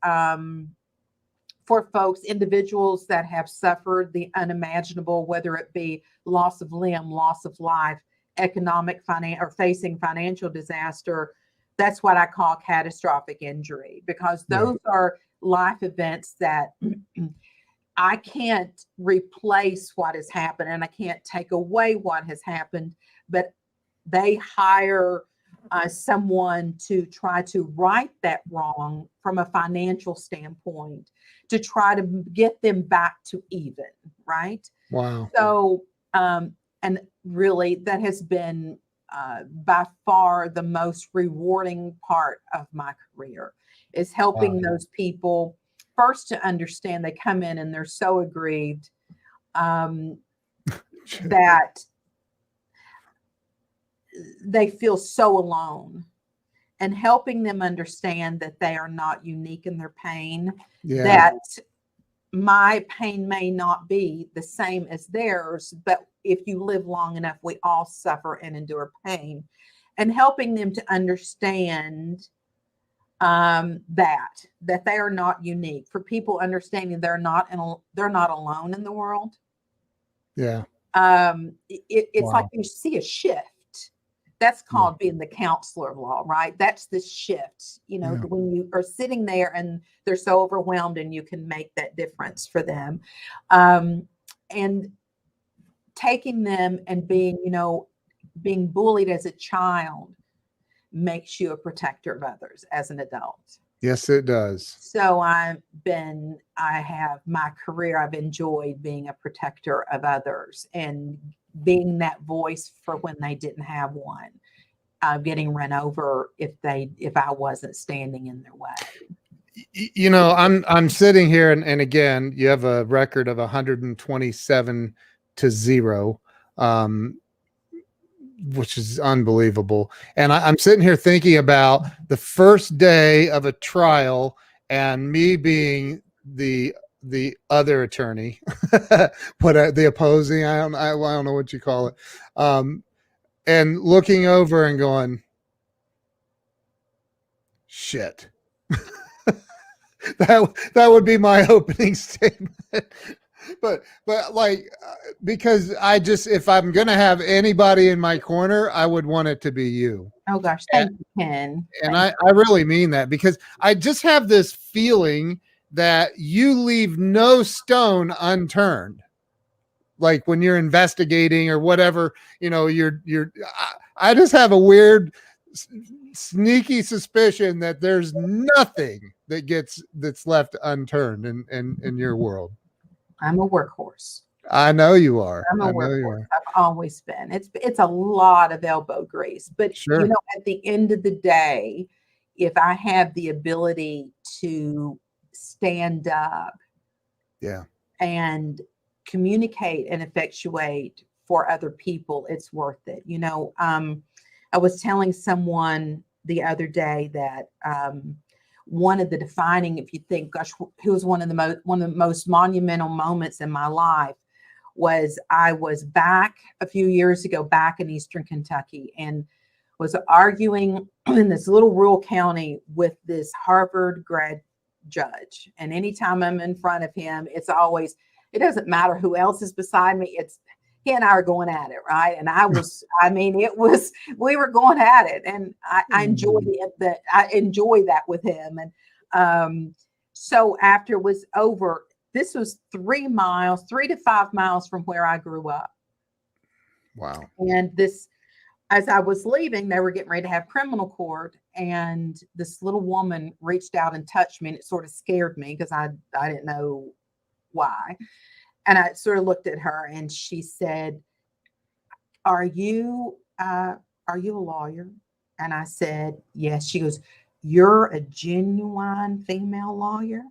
for folks, individuals that have suffered the unimaginable, whether it be loss of limb, loss of life, economic, or facing financial disaster, that's what I call catastrophic injury, because those are life events that I can't replace what has happened and I can't take away what has happened, but they hire someone to try to right that wrong from a financial standpoint, to try to get them back to even, right? Wow. So, and really that has been by far the most rewarding part of my career, is helping those people first to understand. They come in and they're so aggrieved that they feel so alone, and helping them understand that they are not unique in their pain, that my pain may not be the same as theirs, but if you live long enough, we all suffer and endure pain, and helping them to understand that they are not unique. For people understanding they're not alone in the world. Yeah. It's like you see a shift. That's called being the counselor of law, right? That's the shift, when you are sitting there and they're so overwhelmed and you can make that difference for them. And taking them and being bullied as a child makes you a protector of others as an adult. Yes, it does. So I have my career, I've enjoyed being a protector of others and being that voice for when they didn't have one, getting run over if I wasn't standing in their way. I'm sitting here and again, you have a record of 127-0, which is unbelievable. And I'm sitting here thinking about the first day of a trial and me being the other attorney, the opposing, I don't know what you call it. And looking over and going, shit. that would be my opening statement. But like, because if I'm going to have anybody in my corner, I would want it to be you. Oh gosh. Thank you, Ken. And I really mean that, because I just have this feeling that you leave no stone unturned. Like when you're investigating or whatever, I just have a weird sneaky suspicion that there's nothing that's left unturned in your world. I'm a workhorse. I know you are. I'm a workhorse. I've always been. It's a lot of elbow grease, but at the end of the day, if I have the ability to stand up, and communicate and effectuate for other people, it's worth it. I was telling someone the other day that one of the defining, if you think, gosh, who was one of the most monumental moments in my life, was I was back a few years ago, back in Eastern Kentucky, and was arguing in this little rural county with this Harvard grad judge. And anytime I'm in front of him, it doesn't matter who else is beside me. He and I are going at it, right? And we were going at it, and I enjoy that with him. And so after it was over, this was 3 to 5 miles from where I grew up. Wow. And as I was leaving, they were getting ready to have criminal court, and this little woman reached out and touched me, and it sort of scared me because I didn't know why. And I sort of looked at her, and she said, are you a lawyer? And I said, yes. She goes, you're a genuine female lawyer?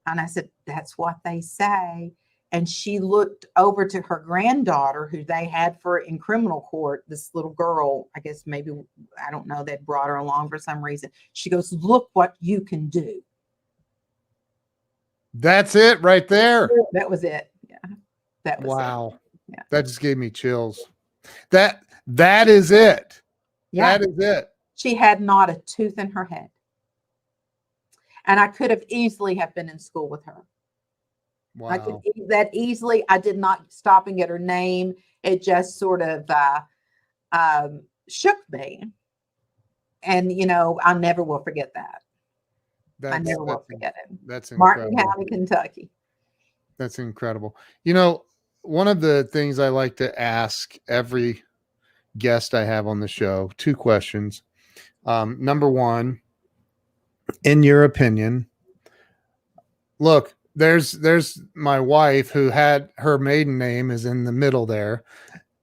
And I said, that's what they say. And she looked over to her granddaughter, who they had in criminal court, this little girl, I guess maybe, I don't know, they brought her along for some reason. She goes, look what you can do. That's it right there. That was it. Yeah. That was wow. It. Yeah. That just gave me chills. That is it. Yeah. That is it. She had not a tooth in her head. And I could have easily have been in school with her. Wow. I could that easily. I did not stop and get her name. It just sort of shook me. And, you know, I never will forget that. I never will forget it. That's Martin incredible. County, Kentucky. That's incredible. You know, one of the things I like to ask every guest I have on the show, 2 questions. Number one, in your opinion, look, there's my wife who had her maiden name is in the middle there.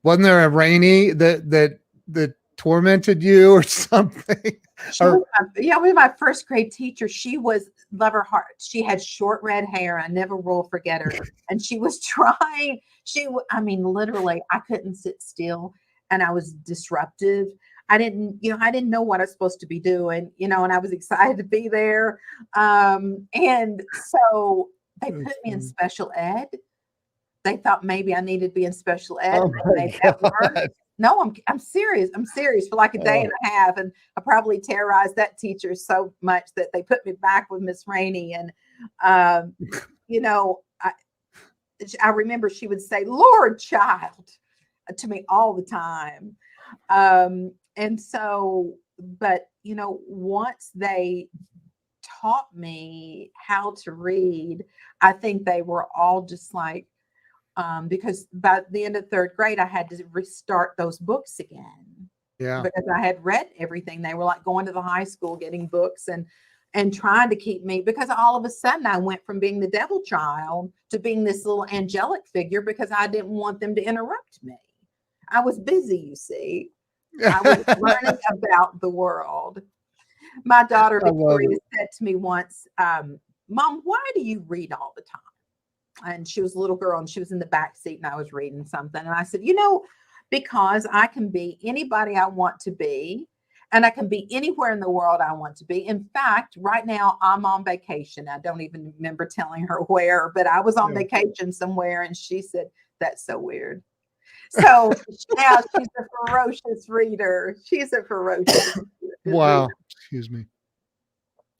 Wasn't there a Rainey that tormented you or something? My first grade teacher. She was, love her heart. She had short red hair. I never will forget her. And she was trying. I mean, literally, I couldn't sit still, and I was disruptive. I didn't know what I was supposed to be doing, and I was excited to be there. And so they put me in special ed. They thought maybe I needed to be in special ed. Oh And they made that work. No, I'm serious. I'm serious for like a day and a half. And I probably terrorized that teacher so much that they put me back with Miss Rainey. And, I remember she would say, "Lord, child," to me all the time. And so, but, once they taught me how to read, I think they were all just like, because by the end of 3rd grade, I had to restart those books again. Yeah. Because I had read everything. They were like going to the high school, getting books and trying to keep me, because all of a sudden I went from being the devil child to being this little angelic figure, because I didn't want them to interrupt me. I was busy, you see. I was learning about the world. My daughter Victoria said to me once, "Mom, why do you read all the time?" And she was a little girl and she was in the back seat and I was reading something. And I said, because I can be anybody I want to be, and I can be anywhere in the world I want to be. In fact, right now I'm on vacation. I don't even remember telling her where, but I was on vacation somewhere. And she said, "That's so weird." So now she's a ferocious reader. She's a ferocious Wow. reader. Excuse me.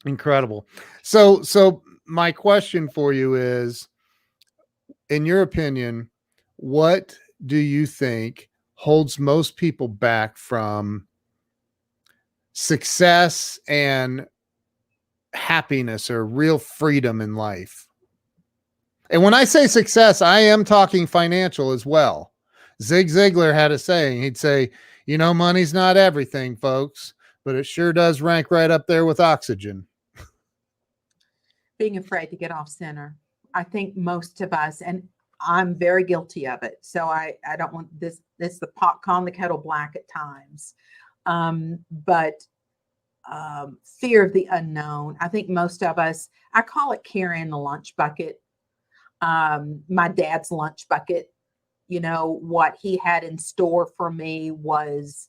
Incredible. So my question for you is, in your opinion, what do you think holds most people back from success and happiness or real freedom in life? And when I say success, I am talking financial as well. Zig Ziglar had a saying. He'd say, money's not everything, folks, but it sure does rank right up there with oxygen. Being afraid to get off center. I think most of us, and I'm very guilty of it. So I don't want this. It's the pot calling the kettle black at times. But fear of the unknown. I think most of us, I call it carrying the lunch bucket. My dad's lunch bucket, what he had in store for me was,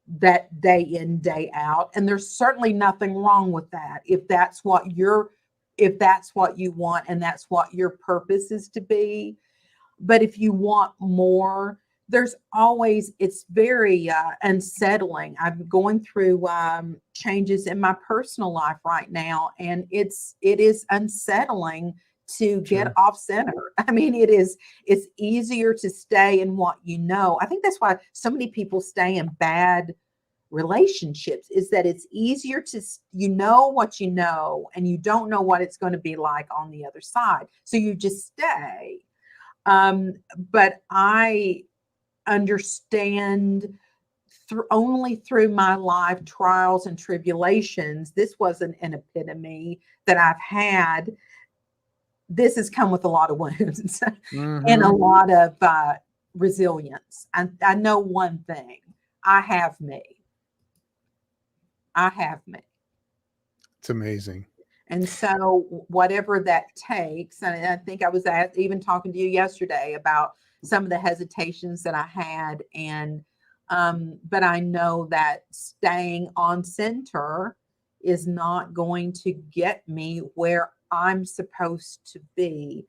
that day in, day out. And there's certainly nothing wrong with that. If that's what you want and that's what your purpose is to be. But if you want more, it's very unsettling. I'm going through changes in my personal life right now, and it is unsettling to get off center. I mean, it's easier to stay in what you know. I think that's why so many people stay in bad relationships, is that it's easier to, what you know, and you don't know what it's going to be like on the other side. So you just stay. But I understand only through my life trials and tribulations. This wasn't an epitome that I've had. This has come with a lot of wounds and a lot of resilience. I know one thing: I have me. It's amazing. And so whatever that takes, and I think I was even talking to you yesterday about some of the hesitations that I had, and but I know that staying on center is not going to get me where I'm supposed to be.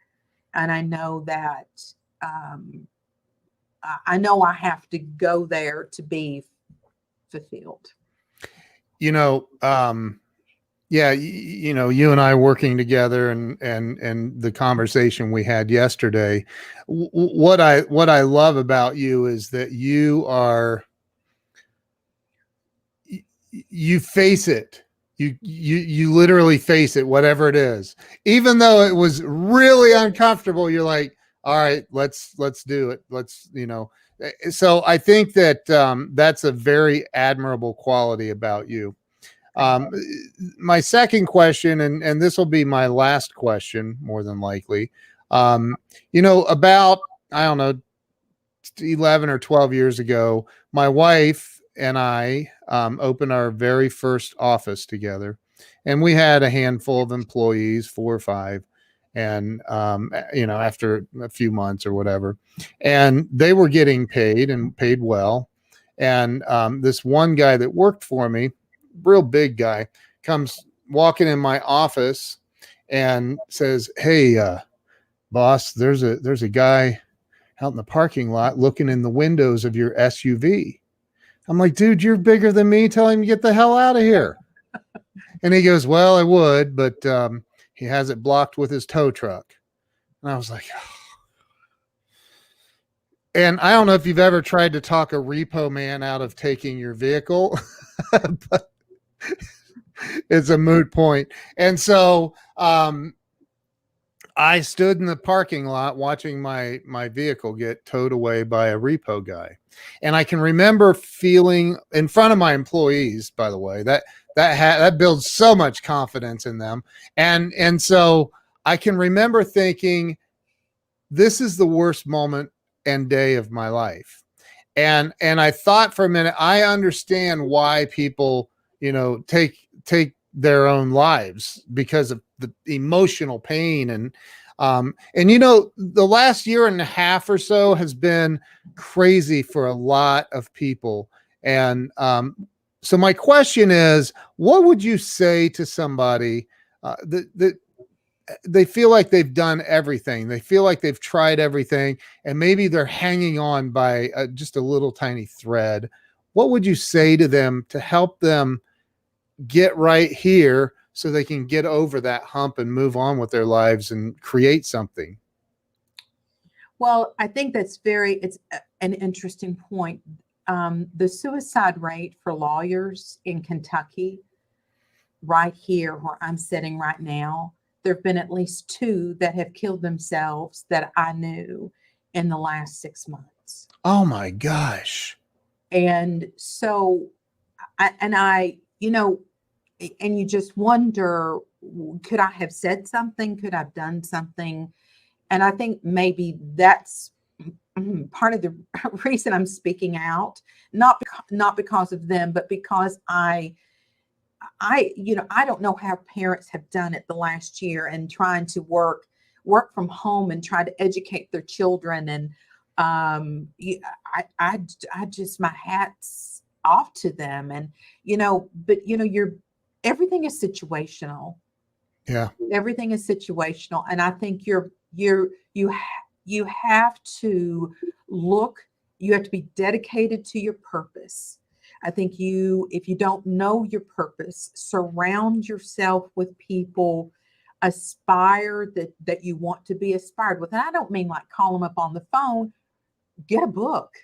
And I know that I have to go there to be fulfilled. Yeah, you and I working together and the conversation we had yesterday, what I love about you is that you are you face it. You literally face it, whatever it is. Even though it was really uncomfortable, you're like, all right, let's do it. Let's, so I think that that's a very admirable quality about you. My second question, and this will be my last question, more than likely, about, I don't know, 11 or 12 years ago, my wife and I opened our very first office together, and we had a handful of employees, 4 or 5. And, after a few months or whatever, and they were getting paid and paid well. And this one guy that worked for me, real big guy, comes walking in my office and says, "Hey, boss, there's a guy out in the parking lot looking in the windows of your SUV." I'm like, "Dude, you're bigger than me. Tell him to get the hell out of here." And he goes, "Well, I would, but he has it blocked with his tow truck." And I was like, oh. And I don't know if you've ever tried to talk a repo man out of taking your vehicle, but it's a moot point. And so I stood in the parking lot watching my vehicle get towed away by a repo guy. And I can remember feeling in front of my employees, by the way, that builds so much confidence in them. And so I can remember thinking, this is the worst moment and day of my life. And I thought for a minute, I understand why people, take their own lives because of the emotional pain. And the last year and a half or so has been crazy for a lot of people. And so my question is, what would you say to somebody that they feel like they've done everything? They feel like they've tried everything, and maybe they're hanging on by just a little tiny thread. What would you say to them to help them get right here so they can get over that hump and move on with their lives and create something? Well, I think it's an interesting point. The suicide rate for lawyers in Kentucky, right here where I'm sitting right now, there have been at least 2 that have killed themselves that I knew in the last 6 months. Oh my gosh. And so, and you just wonder, could I have said something? Could I have done something? And I think maybe that's part of the reason I'm speaking out, not because of them, but because I don't know how parents have done it the last year and trying to work from home and try to educate their children. And I just, my hat's off to them. And, but everything is situational. Yeah. Everything is situational. And I think you have to be dedicated to your purpose. I think if you don't know your purpose, surround yourself with people that you want to be aspired with. And I don't mean like call them up on the phone. Get a book.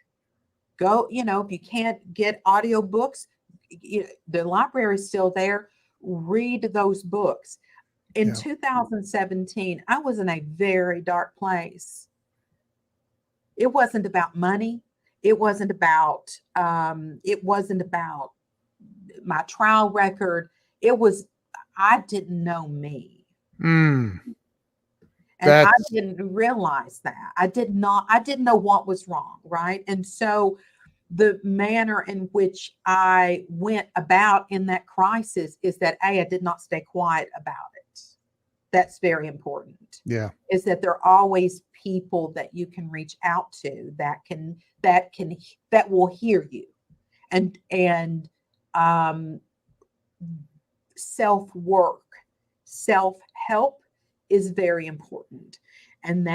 Go, if you can't get audio books, the library is still there. Read those books. In 2017, I was in a very dark place. It wasn't about money. It wasn't about my trial record. I didn't know me. And I didn't realize that. I didn't know what was wrong. Right. And so the manner in which I went about in that crisis is that I did not stay quiet about it. That's very important. Yeah. Is that there are always people that you can reach out to that will hear you. And self-work, self-help is very important. And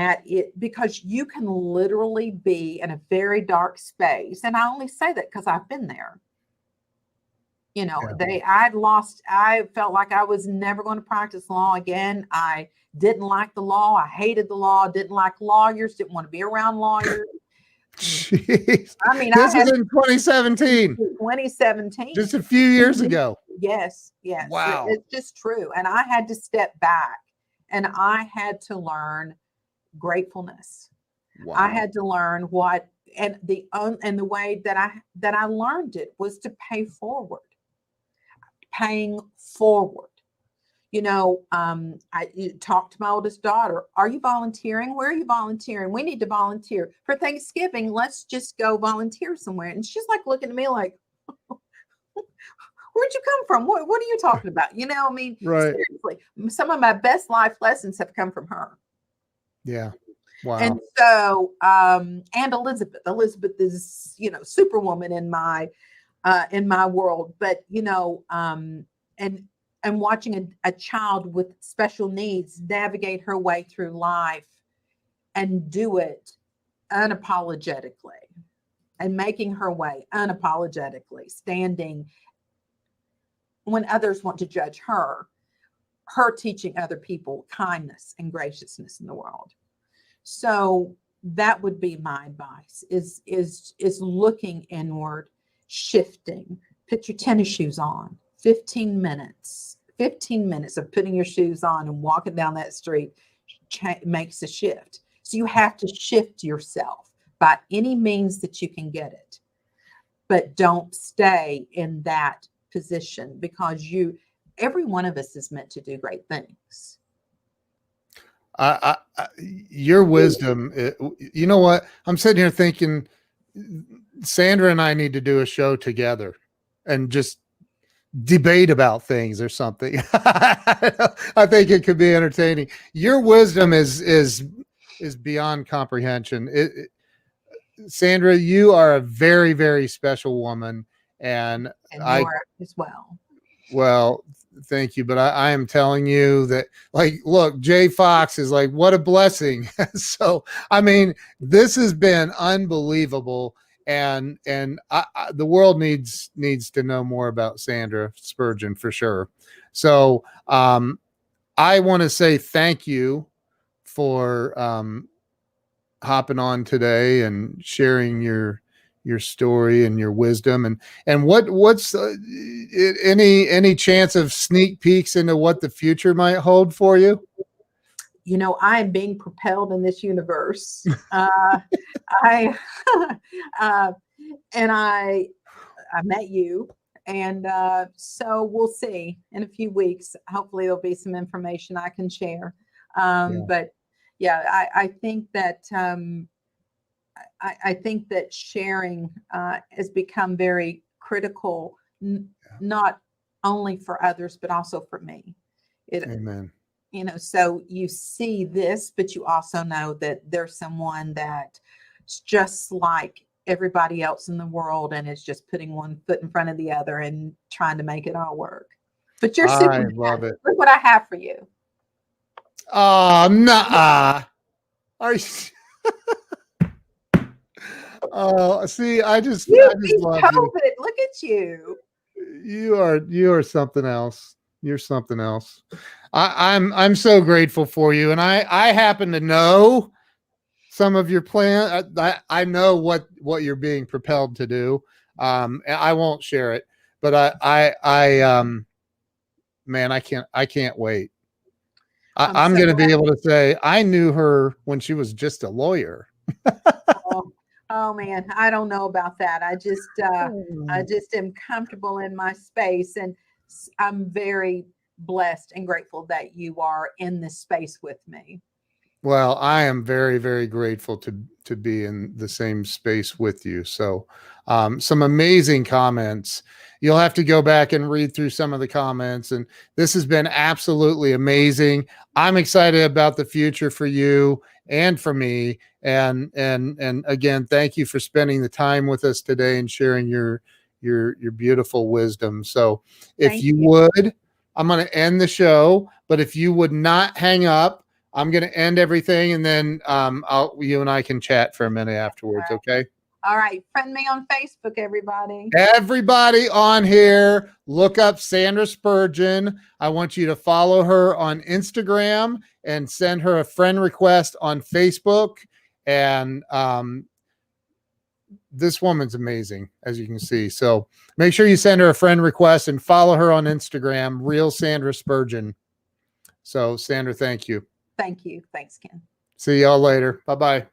because you can literally be in a very dark space. And I only say that because I've been there. I felt like I was never going to practice law again. I didn't like the law. I hated the law. Didn't like lawyers. Didn't want to be around lawyers. Jeez. I mean, This is in 2017, 2017. just a few years ago. Yes, yes. Wow. It's just true. And I had to step back and I had to learn gratefulness. Wow. I had to learn what, and the way that I learned it was to pay forward, paying forward. You know, I talked to my oldest daughter. Are you volunteering? Where are you volunteering? We need to volunteer for Thanksgiving. Let's just go volunteer somewhere. And she's like looking at me like, where'd you come from? What are you talking about? You know, I mean, right. Seriously, some of my best life lessons have come from her. Yeah. Wow. And so, and Elizabeth is, you know, superwoman in my world, but, you know, and watching a child with special needs navigate her way through life and do it unapologetically and making her way unapologetically, standing when others want to judge her teaching other people kindness and graciousness in the world. So that would be my advice is looking inward, shifting, put your tennis shoes on, 15 minutes of putting your shoes on and walking down that street makes a shift. So you have to shift yourself by any means that you can get it, but don't stay in that position because every one of us is meant to do great things. Your wisdom, you know what? I'm sitting here thinking Sandra and I need to do a show together and just debate about things or something. I think it could be entertaining. Your wisdom is beyond comprehension. Sandra, you are a very, very special woman, and I as well. Well, thank you, but I am telling you that, like, look, Jay Fox is like, what a blessing. So, I mean, this has been unbelievable. And the world needs to know more about Sandra Spurgeon for sure. So I want to say thank you for hopping on today and sharing your story and your wisdom. And what's any chance of sneak peeks into what the future might hold for you? You know, I am being propelled in this universe. And I met you, and so we'll see in a few weeks. Hopefully, there'll be some information I can share. But yeah, I think that I think that sharing has become very critical, not only for others but also for me. Amen. You know, so you see this, but you also know that there's someone that's just like everybody else in the world and is just putting one foot in front of the other and trying to make it all work. But you're super. I love it. Look what I have for you. Oh, nah. Are you? Oh, see, I just love you. Look at you. You are something else. You're something else. I'm so grateful for you. And I happen to know some of your plan. I know what you're being propelled to do. I won't share it, but man, I can't wait. I'm going to be able to say I knew her when she was just a lawyer. Oh man, I don't know about that. I just am comfortable in my space, and I'm very blessed and grateful that you are in this space with me. Well, I am very, very grateful to be in the same space with you. So, some amazing comments. You'll have to go back and read through some of the comments, and this has been absolutely amazing. I'm excited about the future for you and for me. And again, thank you for spending the time with us today and sharing your beautiful wisdom. So, if you would, I'm going to end the show, but if you would not hang up, I'm going to end everything, and then you and I can chat for a minute afterwards. Okay. All right. Friend me on Facebook, everybody. Everybody on here, look up Sandra Spurgeon. I want you to follow her on Instagram and send her a friend request on Facebook. And this woman's amazing, as you can see. So make sure you send her a friend request and follow her on Instagram, Real Sandra Spurgeon. So Sandra, thank you. Thank you. Thanks, Ken. See y'all later. Bye-bye.